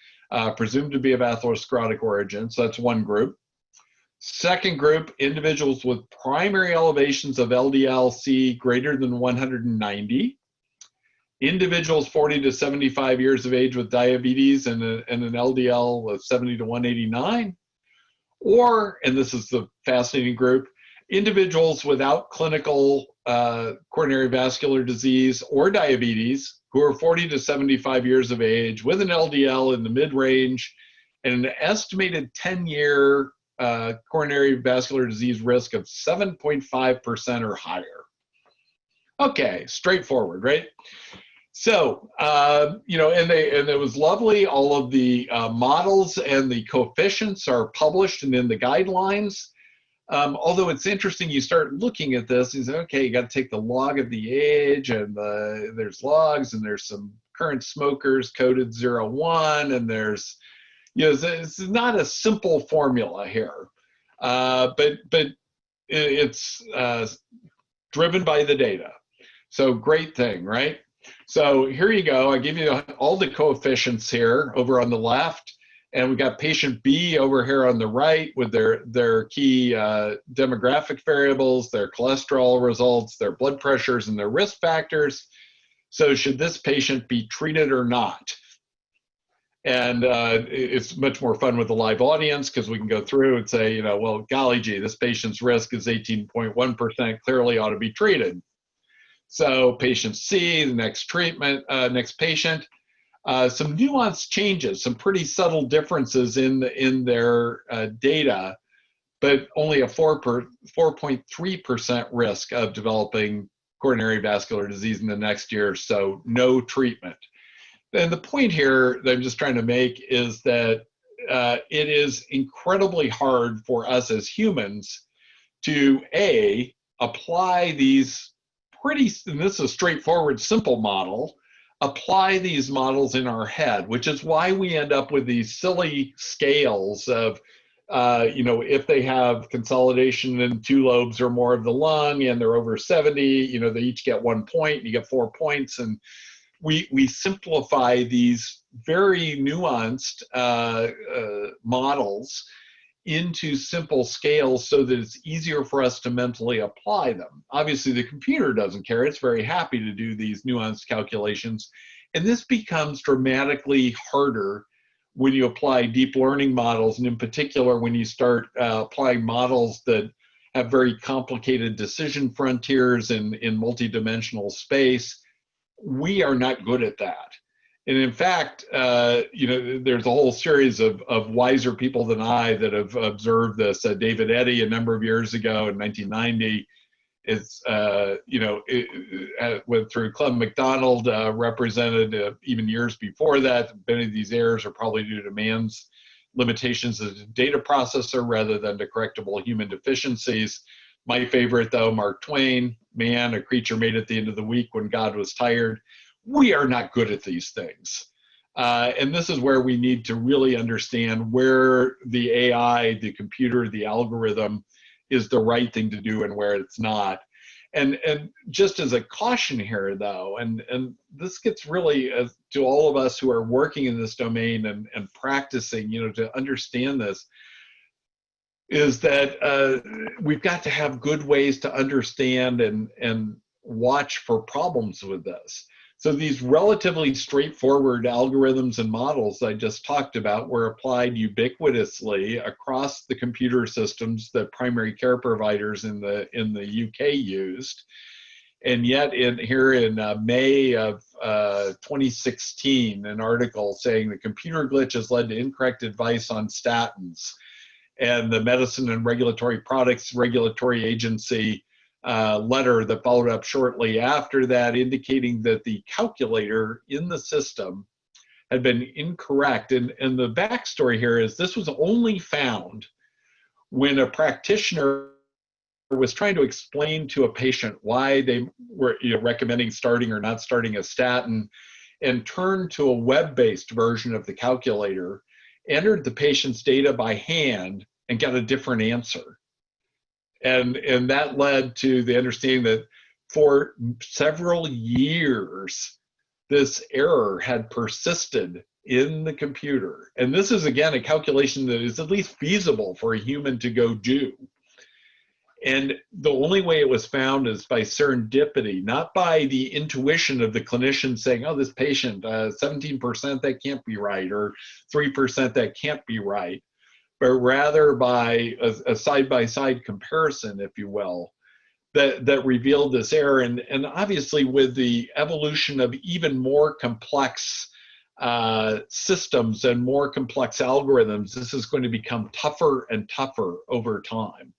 presumed to be of atherosclerotic origin. So that's one group. Second group, individuals with primary elevations of LDL-C greater than 190. Individuals 40 to 75 years of age with diabetes and an LDL of 70 to 189. Or, and this is the fascinating group, individuals without clinical coronary vascular disease or diabetes who are 40 to 75 years of age with an LDL in the mid-range and an estimated 10-year coronary vascular disease risk of 7.5% or higher. Okay, straightforward, right? So, and it was lovely. All of the models and the coefficients are published and in the guidelines. Although it's interesting, you start looking at this, you say, okay, you got to take the log of the age, and there's logs, and there's some current smokers coded 0-1, and there's, it's not a simple formula here, but it's driven by the data. So great thing, right? So here you go. I give you all the coefficients here over on the left, and we got patient B over here on the right with their key demographic variables, their cholesterol results, their blood pressures, and their risk factors. So should this patient be treated or not? And it's much more fun with a live audience because we can go through and say, well, golly gee, this patient's risk is 18.1%, clearly ought to be treated. So patient C, the next treatment, next patient, some nuanced changes, some pretty subtle differences in their data, but only a 4.3% risk of developing coronary vascular disease in the next year, so no treatment. And the point here that I'm just trying to make is that it is incredibly hard for us as humans to apply these and this is a straightforward, simple model, apply these models in our head, which is why we end up with these silly scales of, if they have consolidation in 2 lobes or more of the lung and they're over 70, they each get 1 point, you get 4 points. And we simplify these very nuanced models into simple scales so that it's easier for us to mentally apply them. Obviously, the computer doesn't care. It's very happy to do these nuanced calculations. And this becomes dramatically harder when you apply deep learning models, and in particular, when you start applying models that have very complicated decision frontiers in multidimensional space. We are not good at that. And in fact, there's a whole series of wiser people than I that have observed this. David Eddy, a number of years ago in 1990, it went through. Clem McDonald represented even years before that. Many of these errors are probably due to man's limitations as a data processor rather than to correctable human deficiencies. My favorite, though, Mark Twain, man, a creature made at the end of the week when God was tired. We are not good at these things. And this is where we need to really understand where the AI, the computer, the algorithm is the right thing to do and where it's not. And just as a caution here, though, and this gets really to all of us who are working in this domain and practicing, to understand this, is that we've got to have good ways to understand and watch for problems with this. So these relatively straightforward algorithms and models I just talked about were applied ubiquitously across the computer systems that primary care providers in the UK used. And yet here in May of 2016, an article saying the computer glitch has led to incorrect advice on statins. And the Medicine and Regulatory Products Regulatory Agency letter that followed up shortly after that, indicating that the calculator in the system had been incorrect. And the backstory here is this was only found when a practitioner was trying to explain to a patient why they were recommending starting or not starting a statin, and turned to a web-based version of the calculator, entered the patient's data by hand, and got a different answer. And that led to the understanding that for several years, this error had persisted in the computer. And this is, again, a calculation that is at least feasible for a human to go do. And the only way it was found is by serendipity, not by the intuition of the clinician saying, oh, this patient, 17%, that can't be right, or 3%, that can't be right, but rather by a side-by-side comparison, if you will, that revealed this error. And obviously with the evolution of even more complex systems and more complex algorithms, this is going to become tougher and tougher over time.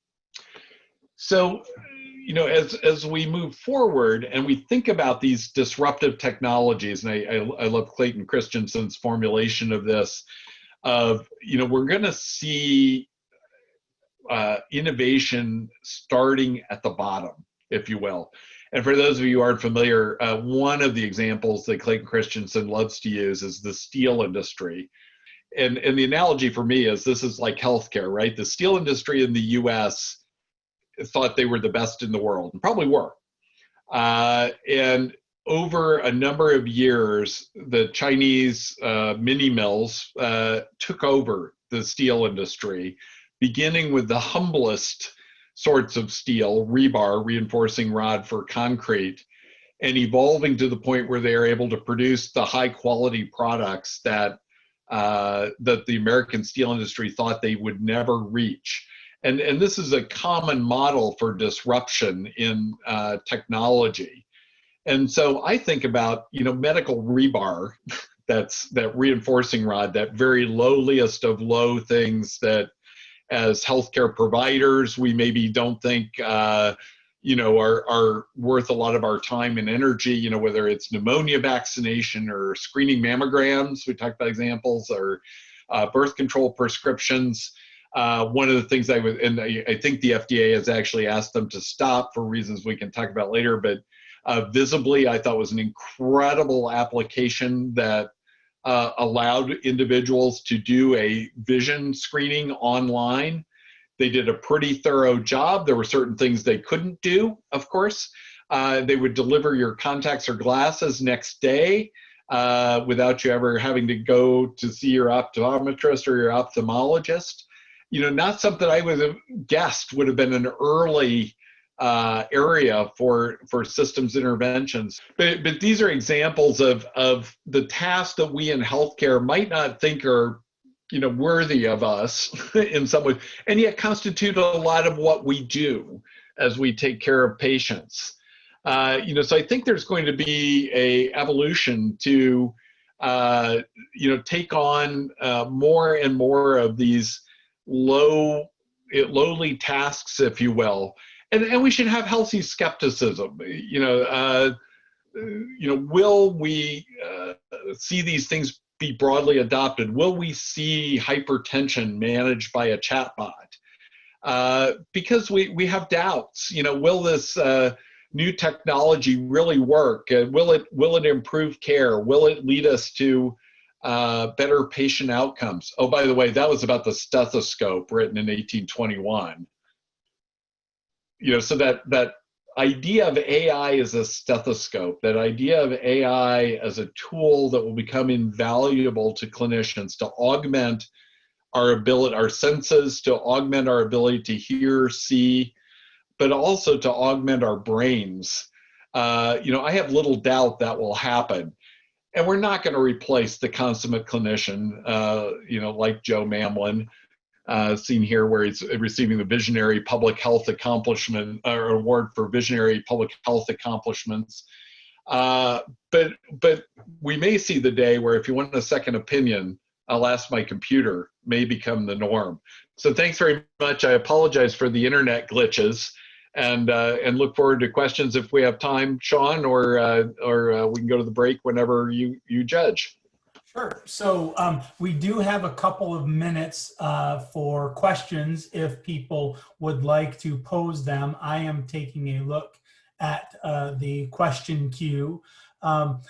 So, as we move forward and we think about these disruptive technologies, and I love Clayton Christensen's formulation of this, we're going to see innovation starting at the bottom, if you will. And for those of you who aren't familiar, one of the examples that Clayton Christensen loves to use is the steel industry. And the analogy for me is this is like healthcare, right? The steel industry in the US thought they were the best in the world, and probably were. And over a number of years, the Chinese mini mills took over the steel industry, beginning with the humblest sorts of steel, rebar, reinforcing rod for concrete, and evolving to the point where they are able to produce the high quality products that that the American steel industry thought they would never reach. And this is a common model for disruption in technology. And so I think about, medical rebar, that reinforcing rod, that very lowliest of low things that as healthcare providers, we maybe don't think, are worth a lot of our time and energy, whether it's pneumonia vaccination or screening mammograms, we talked about examples, or birth control prescriptions. One of the things I think the FDA has actually asked them to stop for reasons we can talk about later, but Visibly, I thought was an incredible application that allowed individuals to do a vision screening online. They did a pretty thorough job. There were certain things they couldn't do, of course. They would deliver your contacts or glasses next day without you ever having to go to see your optometrist or your ophthalmologist. Not something I would have guessed would have been an early area for systems interventions. But these are examples of the tasks that we in healthcare might not think are worthy of us in some way, and yet constitute a lot of what we do as we take care of patients. So I think there's going to be a evolution to take on more and more of these lowly tasks, if you will. And we should have healthy skepticism. Will we see these things be broadly adopted? Will we see hypertension managed by a chatbot? Because we have doubts. Will this new technology really work? Will it improve care? Will it lead us to better patient outcomes? Oh, by the way, that was about the stethoscope written in 1821. So that idea of AI as a stethoscope, that idea of AI as a tool that will become invaluable to clinicians to augment our senses, to augment our ability to hear, see, but also to augment our brains. I have little doubt that will happen. And we're not going to replace the consummate clinician, like Joe Mamlin, seen here, where he's receiving the Visionary Public Health Accomplishment or Award for Visionary Public Health Accomplishments. But we may see the day where, if you want a second opinion, I'll ask my computer, may become the norm. So thanks very much. I apologize for the internet glitches, and look forward to questions if we have time, Shaun, or we can go to the break whenever you judge. Sure. So we do have a couple of minutes for questions if people would like to pose them. I am taking a look at the question queue.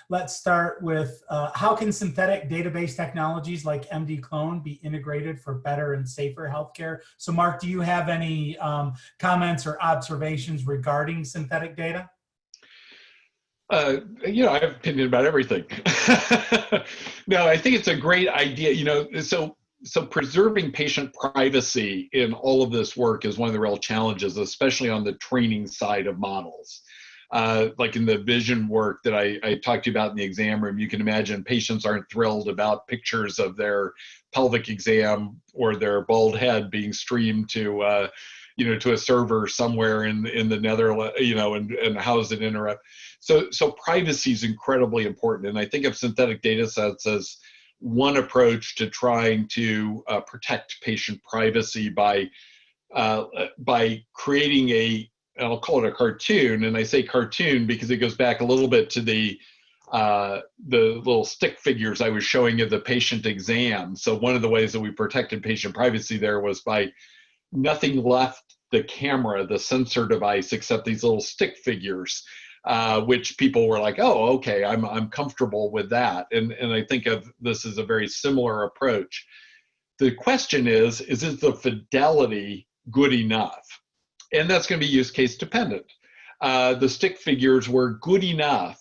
Let's start with how can synthetic database technologies like MD Clone be integrated for better and safer healthcare? So Mark, do you have any comments or observations regarding synthetic data? I have an opinion about everything. No, I think it's a great idea. So preserving patient privacy in all of this work is one of the real challenges, especially on the training side of models. Like in the vision work that I talked to you about in the exam room, you can imagine patients aren't thrilled about pictures of their pelvic exam or their bald head being streamed to to a server somewhere in the Netherlands, and how does it interrupt? So privacy is incredibly important, and I think of synthetic data sets as one approach to trying to protect patient privacy by creating I'll call it a cartoon, and I say cartoon because it goes back a little bit to the little stick figures I was showing you the patient exam. So one of the ways that we protected patient privacy there was by nothing left the camera, the sensor device, except these little stick figures, which people were like, oh, okay, I'm comfortable with that. And I think of this as a very similar approach. The question is the fidelity good enough? And that's going to be use case dependent. the stick figures were good enough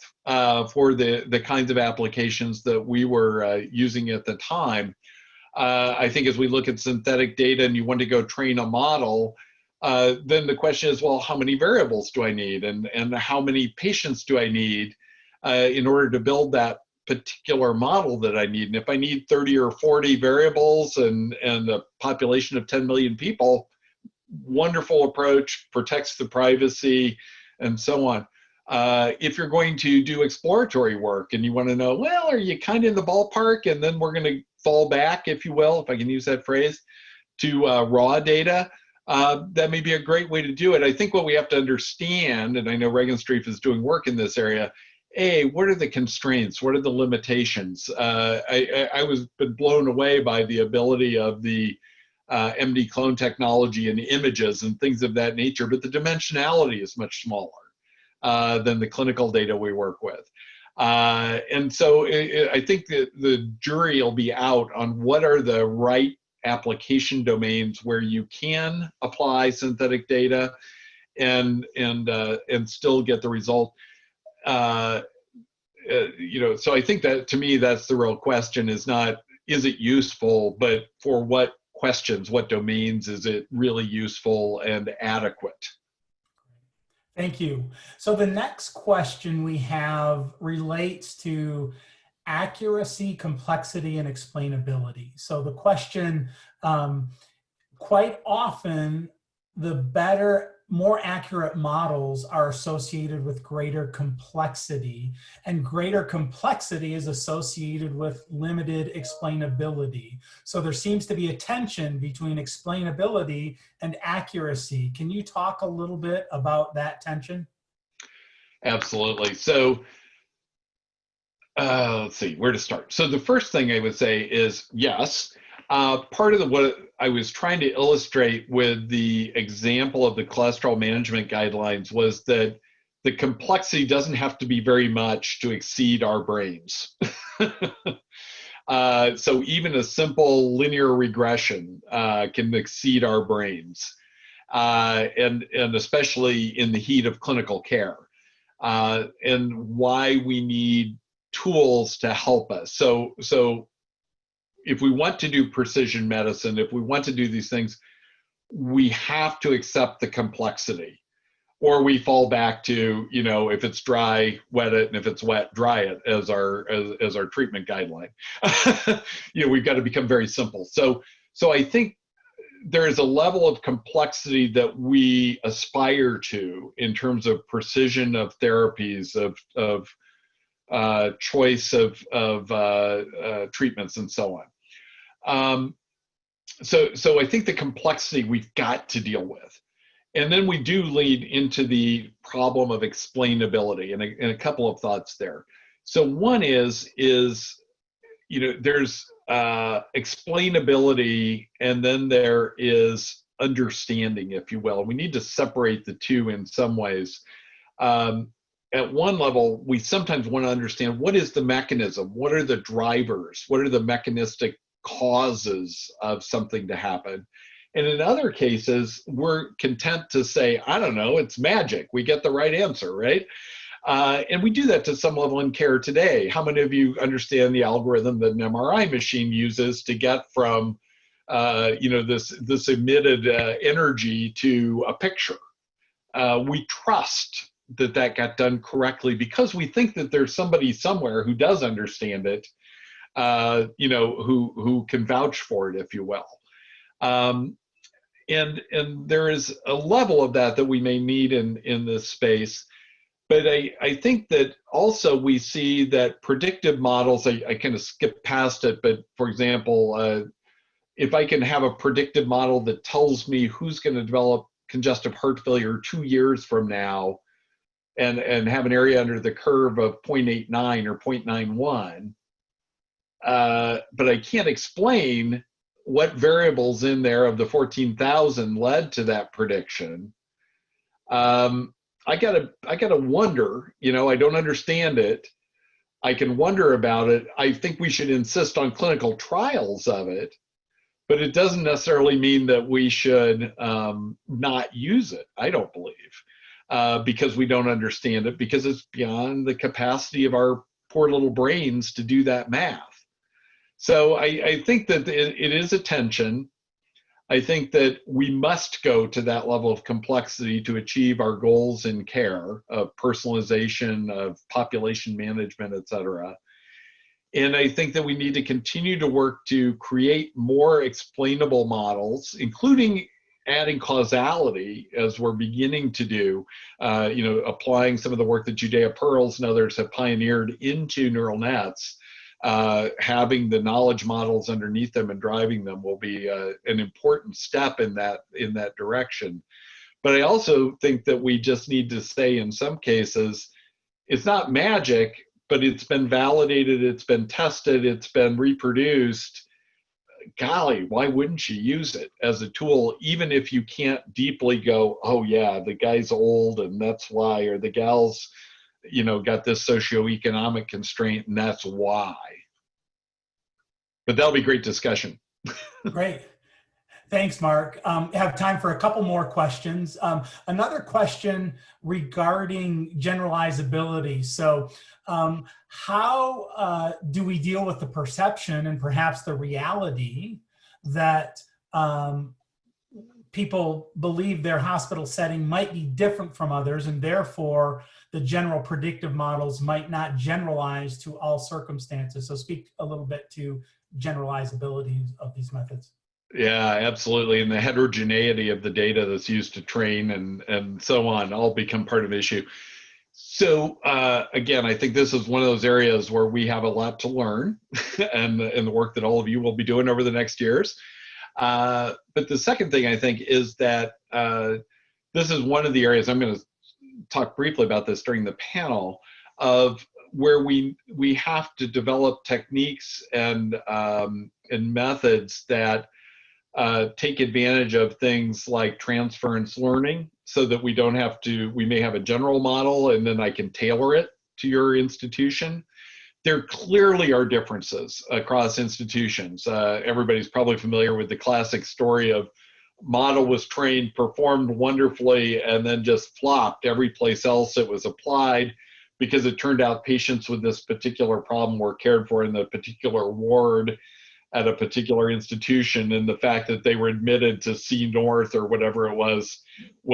for the kinds of applications that we were using at the time. I think as we look at synthetic data and you want to go train a model, then the question is, well, how many variables do I need, and how many patients do I need in order to build that particular model that I need? And if I need 30 or 40 variables and a population of 10 million people, wonderful approach, protects the privacy, and so on. If you're going to do exploratory work and you want to know, well, are you kind of in the ballpark? And then we're going to fall back, if you will, if I can use that phrase, to raw data. That may be a great way to do it. I think what we have to understand, and I know Regenstrief is doing work in this area, what are the constraints? What are the limitations? I was been blown away by the ability of the MD clone technology and images and things of that nature, but the dimensionality is much smaller than the clinical data we work with. And so I think that the jury will be out on what are the right application domains where you can apply synthetic data and still get the result. You know, so I think that, to me, that's the real question, is not, is it useful, but for what questions, what domains is it really useful and adequate? Thank you. So the next question we have relates to accuracy, complexity, and explainability. So the question, quite often, the better, more accurate models are associated with greater complexity, and greater complexity is associated with limited explainability. So there seems to be a tension between explainability and accuracy. Can you talk a little bit about that tension? Absolutely. So let's see where to start. So the first thing I would say is, yes, part of what I was trying to illustrate with the example of the cholesterol management guidelines was that the complexity doesn't have to be very much to exceed our brains. So even a simple linear regression can exceed our brains, and especially in the heat of clinical care, and why we need tools to help us. So if we want to do precision medicine, if we want to do these things, we have to accept the complexity, or we fall back to, you know, if it's dry, wet it, and if it's wet, dry it as our treatment guideline. You know, we've got to become very simple. So I think there is a level of complexity that we aspire to in terms of precision of therapies, of choice of treatments, and so on. So I think the complexity we've got to deal with. And then we do lead into the problem of explainability, and a couple of thoughts there. So one is, you know, there's explainability, and then there is understanding, if you will. We need to separate the two in some ways. At one level, we sometimes want to understand, what is the mechanism? What are the drivers? What are the mechanistic causes of something to happen? And in other cases, we're content to say, I don't know, it's magic. We get the right answer, right? And we do that to some level in care today. How many of you understand the algorithm that an MRI machine uses to get from, you know, this emitted energy to a picture? We trust that got done correctly because we think that there's somebody somewhere who does understand it, you know, who can vouch for it, if you will. And there is a level of that we may need in this space. But I think that also we see that predictive models, I kind of skipped past it, but for example, if I can have a predictive model that tells me who's going to develop congestive heart failure 2 years from now, and have an area under the curve of 0.89 or 0.91, but I can't explain what variables in there of the 14,000 led to that prediction. I gotta wonder, you know, I don't understand it. I can wonder about it. I think we should insist on clinical trials of it, but it doesn't necessarily mean that we should not use it, I don't believe. because we don't understand it, because it's beyond the capacity of our poor little brains to do that math. So I think that it is a tension. I think that we must go to that level of complexity to achieve our goals in care, of personalization, of population management, et cetera. And I think that we need to continue to work to create more explainable models, including adding causality, as we're beginning to do, applying some of the work that Judea Pearls and others have pioneered into neural nets. Having the knowledge models underneath them and driving them will be an important step in that direction. But I also think that we just need to say, in some cases, it's not magic, but it's been validated, it's been tested, it's been reproduced. Golly, why wouldn't you use it as a tool, even if you can't deeply go, oh yeah, the guy's old and that's why, or the gal's, got this socioeconomic constraint and that's why. But that'll be great discussion. Great. Thanks, Mark. Have time for a couple more questions. Another question regarding generalizability. So how do we deal with the perception and perhaps the reality that people believe their hospital setting might be different from others, and therefore the general predictive models might not generalize to all circumstances? So speak a little bit to generalizability of these methods. Yeah, absolutely. And the heterogeneity of the data that's used to train and so on all become part of the issue. So again, I think this is one of those areas where we have a lot to learn and the work that all of you will be doing over the next years. But the second thing I think is that this is one of the areas, I'm going to talk briefly about this during the panel, of where we have to develop techniques and methods that take advantage of things like transference learning, so that we don't have to, we may have a general model and then I can tailor it to your institution. There clearly are differences across institutions. Everybody's probably familiar with the classic story of model was trained, performed wonderfully, and then just flopped every place else it was applied, because it turned out patients with this particular problem were cared for in the particular ward at a particular institution, and the fact that they were admitted to C North or whatever it was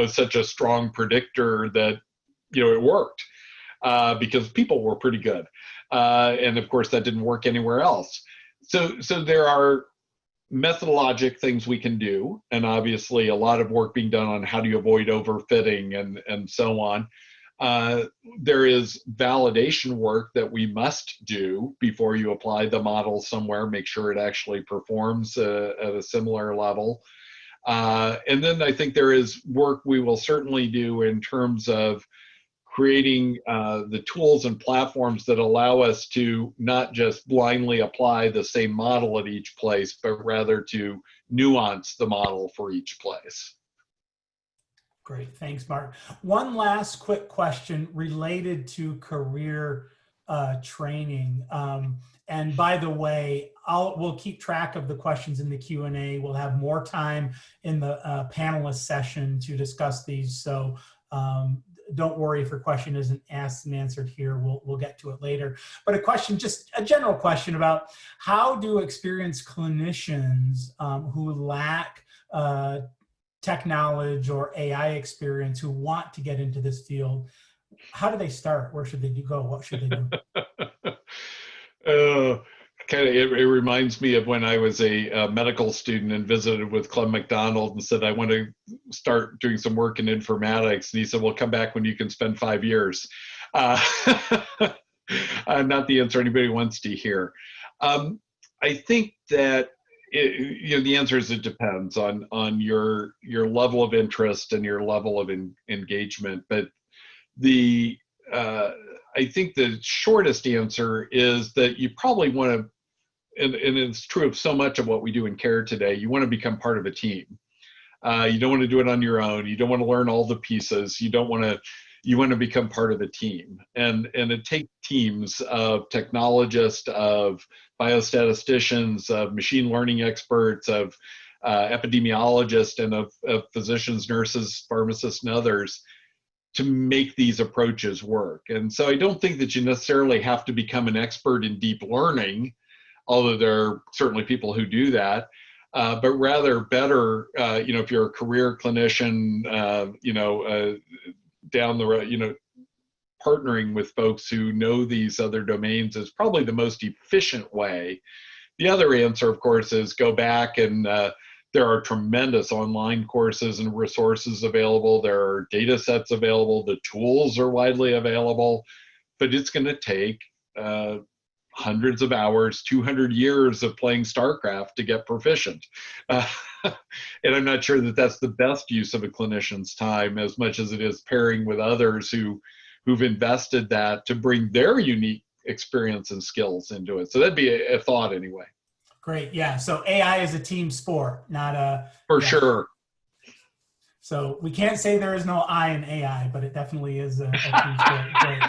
such a strong predictor that it worked because people were pretty good, and of course that didn't work anywhere else. So there are methodologic things we can do, and obviously a lot of work being done on how do you avoid overfitting and so on. There is validation work that we must do before you apply the model somewhere, make sure it actually performs at a similar level. And then I think there is work we will certainly do in terms of creating the tools and platforms that allow us to not just blindly apply the same model at each place, but rather to nuance the model for each place. Great, thanks, Mark. One last quick question related to career training. And by the way, we'll keep track of the questions in the Q&A. We'll have more time in the panelist session to discuss these. So don't worry if your question isn't asked and answered here. We'll get to it later. But a question, just a general question about how do experienced clinicians who lack tech knowledge or AI experience, who want to get into this field, how do they start? Where should they go? What should they do? It reminds me of when I was a medical student and visited with Clem McDonald and said, I want to start doing some work in informatics. And he said, well, come back when you can spend 5 years. Not the answer anybody wants to hear. I think that the answer is it depends on your level of interest and your level of engagement. But I think the shortest answer is that you probably want to, and it's true of so much of what we do in care today, you want to become part of a team. You don't want to do it on your own. You don't want to learn all the pieces. You want to become part of a team. And it takes teams of technologists, of biostatisticians, of machine learning experts, of epidemiologists, and of physicians, nurses, pharmacists, and others to make these approaches work. And so I don't think that you necessarily have to become an expert in deep learning, although there are certainly people who do that, but rather better, if you're a career clinician, down the road, partnering with folks who know these other domains is probably the most efficient way. The other answer, of course, is go back and there are tremendous online courses and resources available. There are data sets available. The tools are widely available, but it's going to take hundreds of hours, 200 years of playing StarCraft to get proficient. And I'm not sure that that's the best use of a clinician's time as much as it is pairing with others who've invested that to bring their unique experience and skills into it. So that'd be a thought anyway. Great. Yeah. So AI is a team sport, not a. For yeah. sure. So we can't say there is no I in AI, but it definitely is a team sport. Great.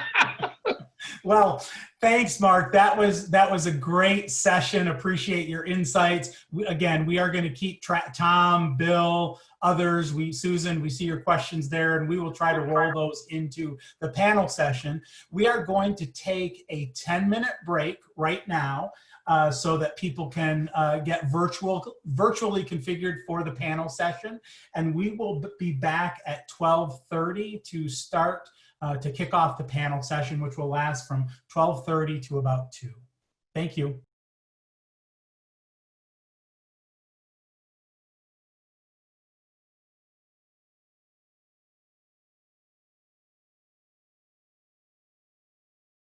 Well, thanks, Mark. That was a great session. Appreciate your insights. We are going to keep track. Tom, Bill, others, Susan, we see your questions there, and we will try to roll those into the panel session. We are going to take a 10-minute break right now so that people can get virtually configured for the panel session. And we will be back at 12:30 to start to kick off the panel session, which will last from 12:30 to about 2. Thank you.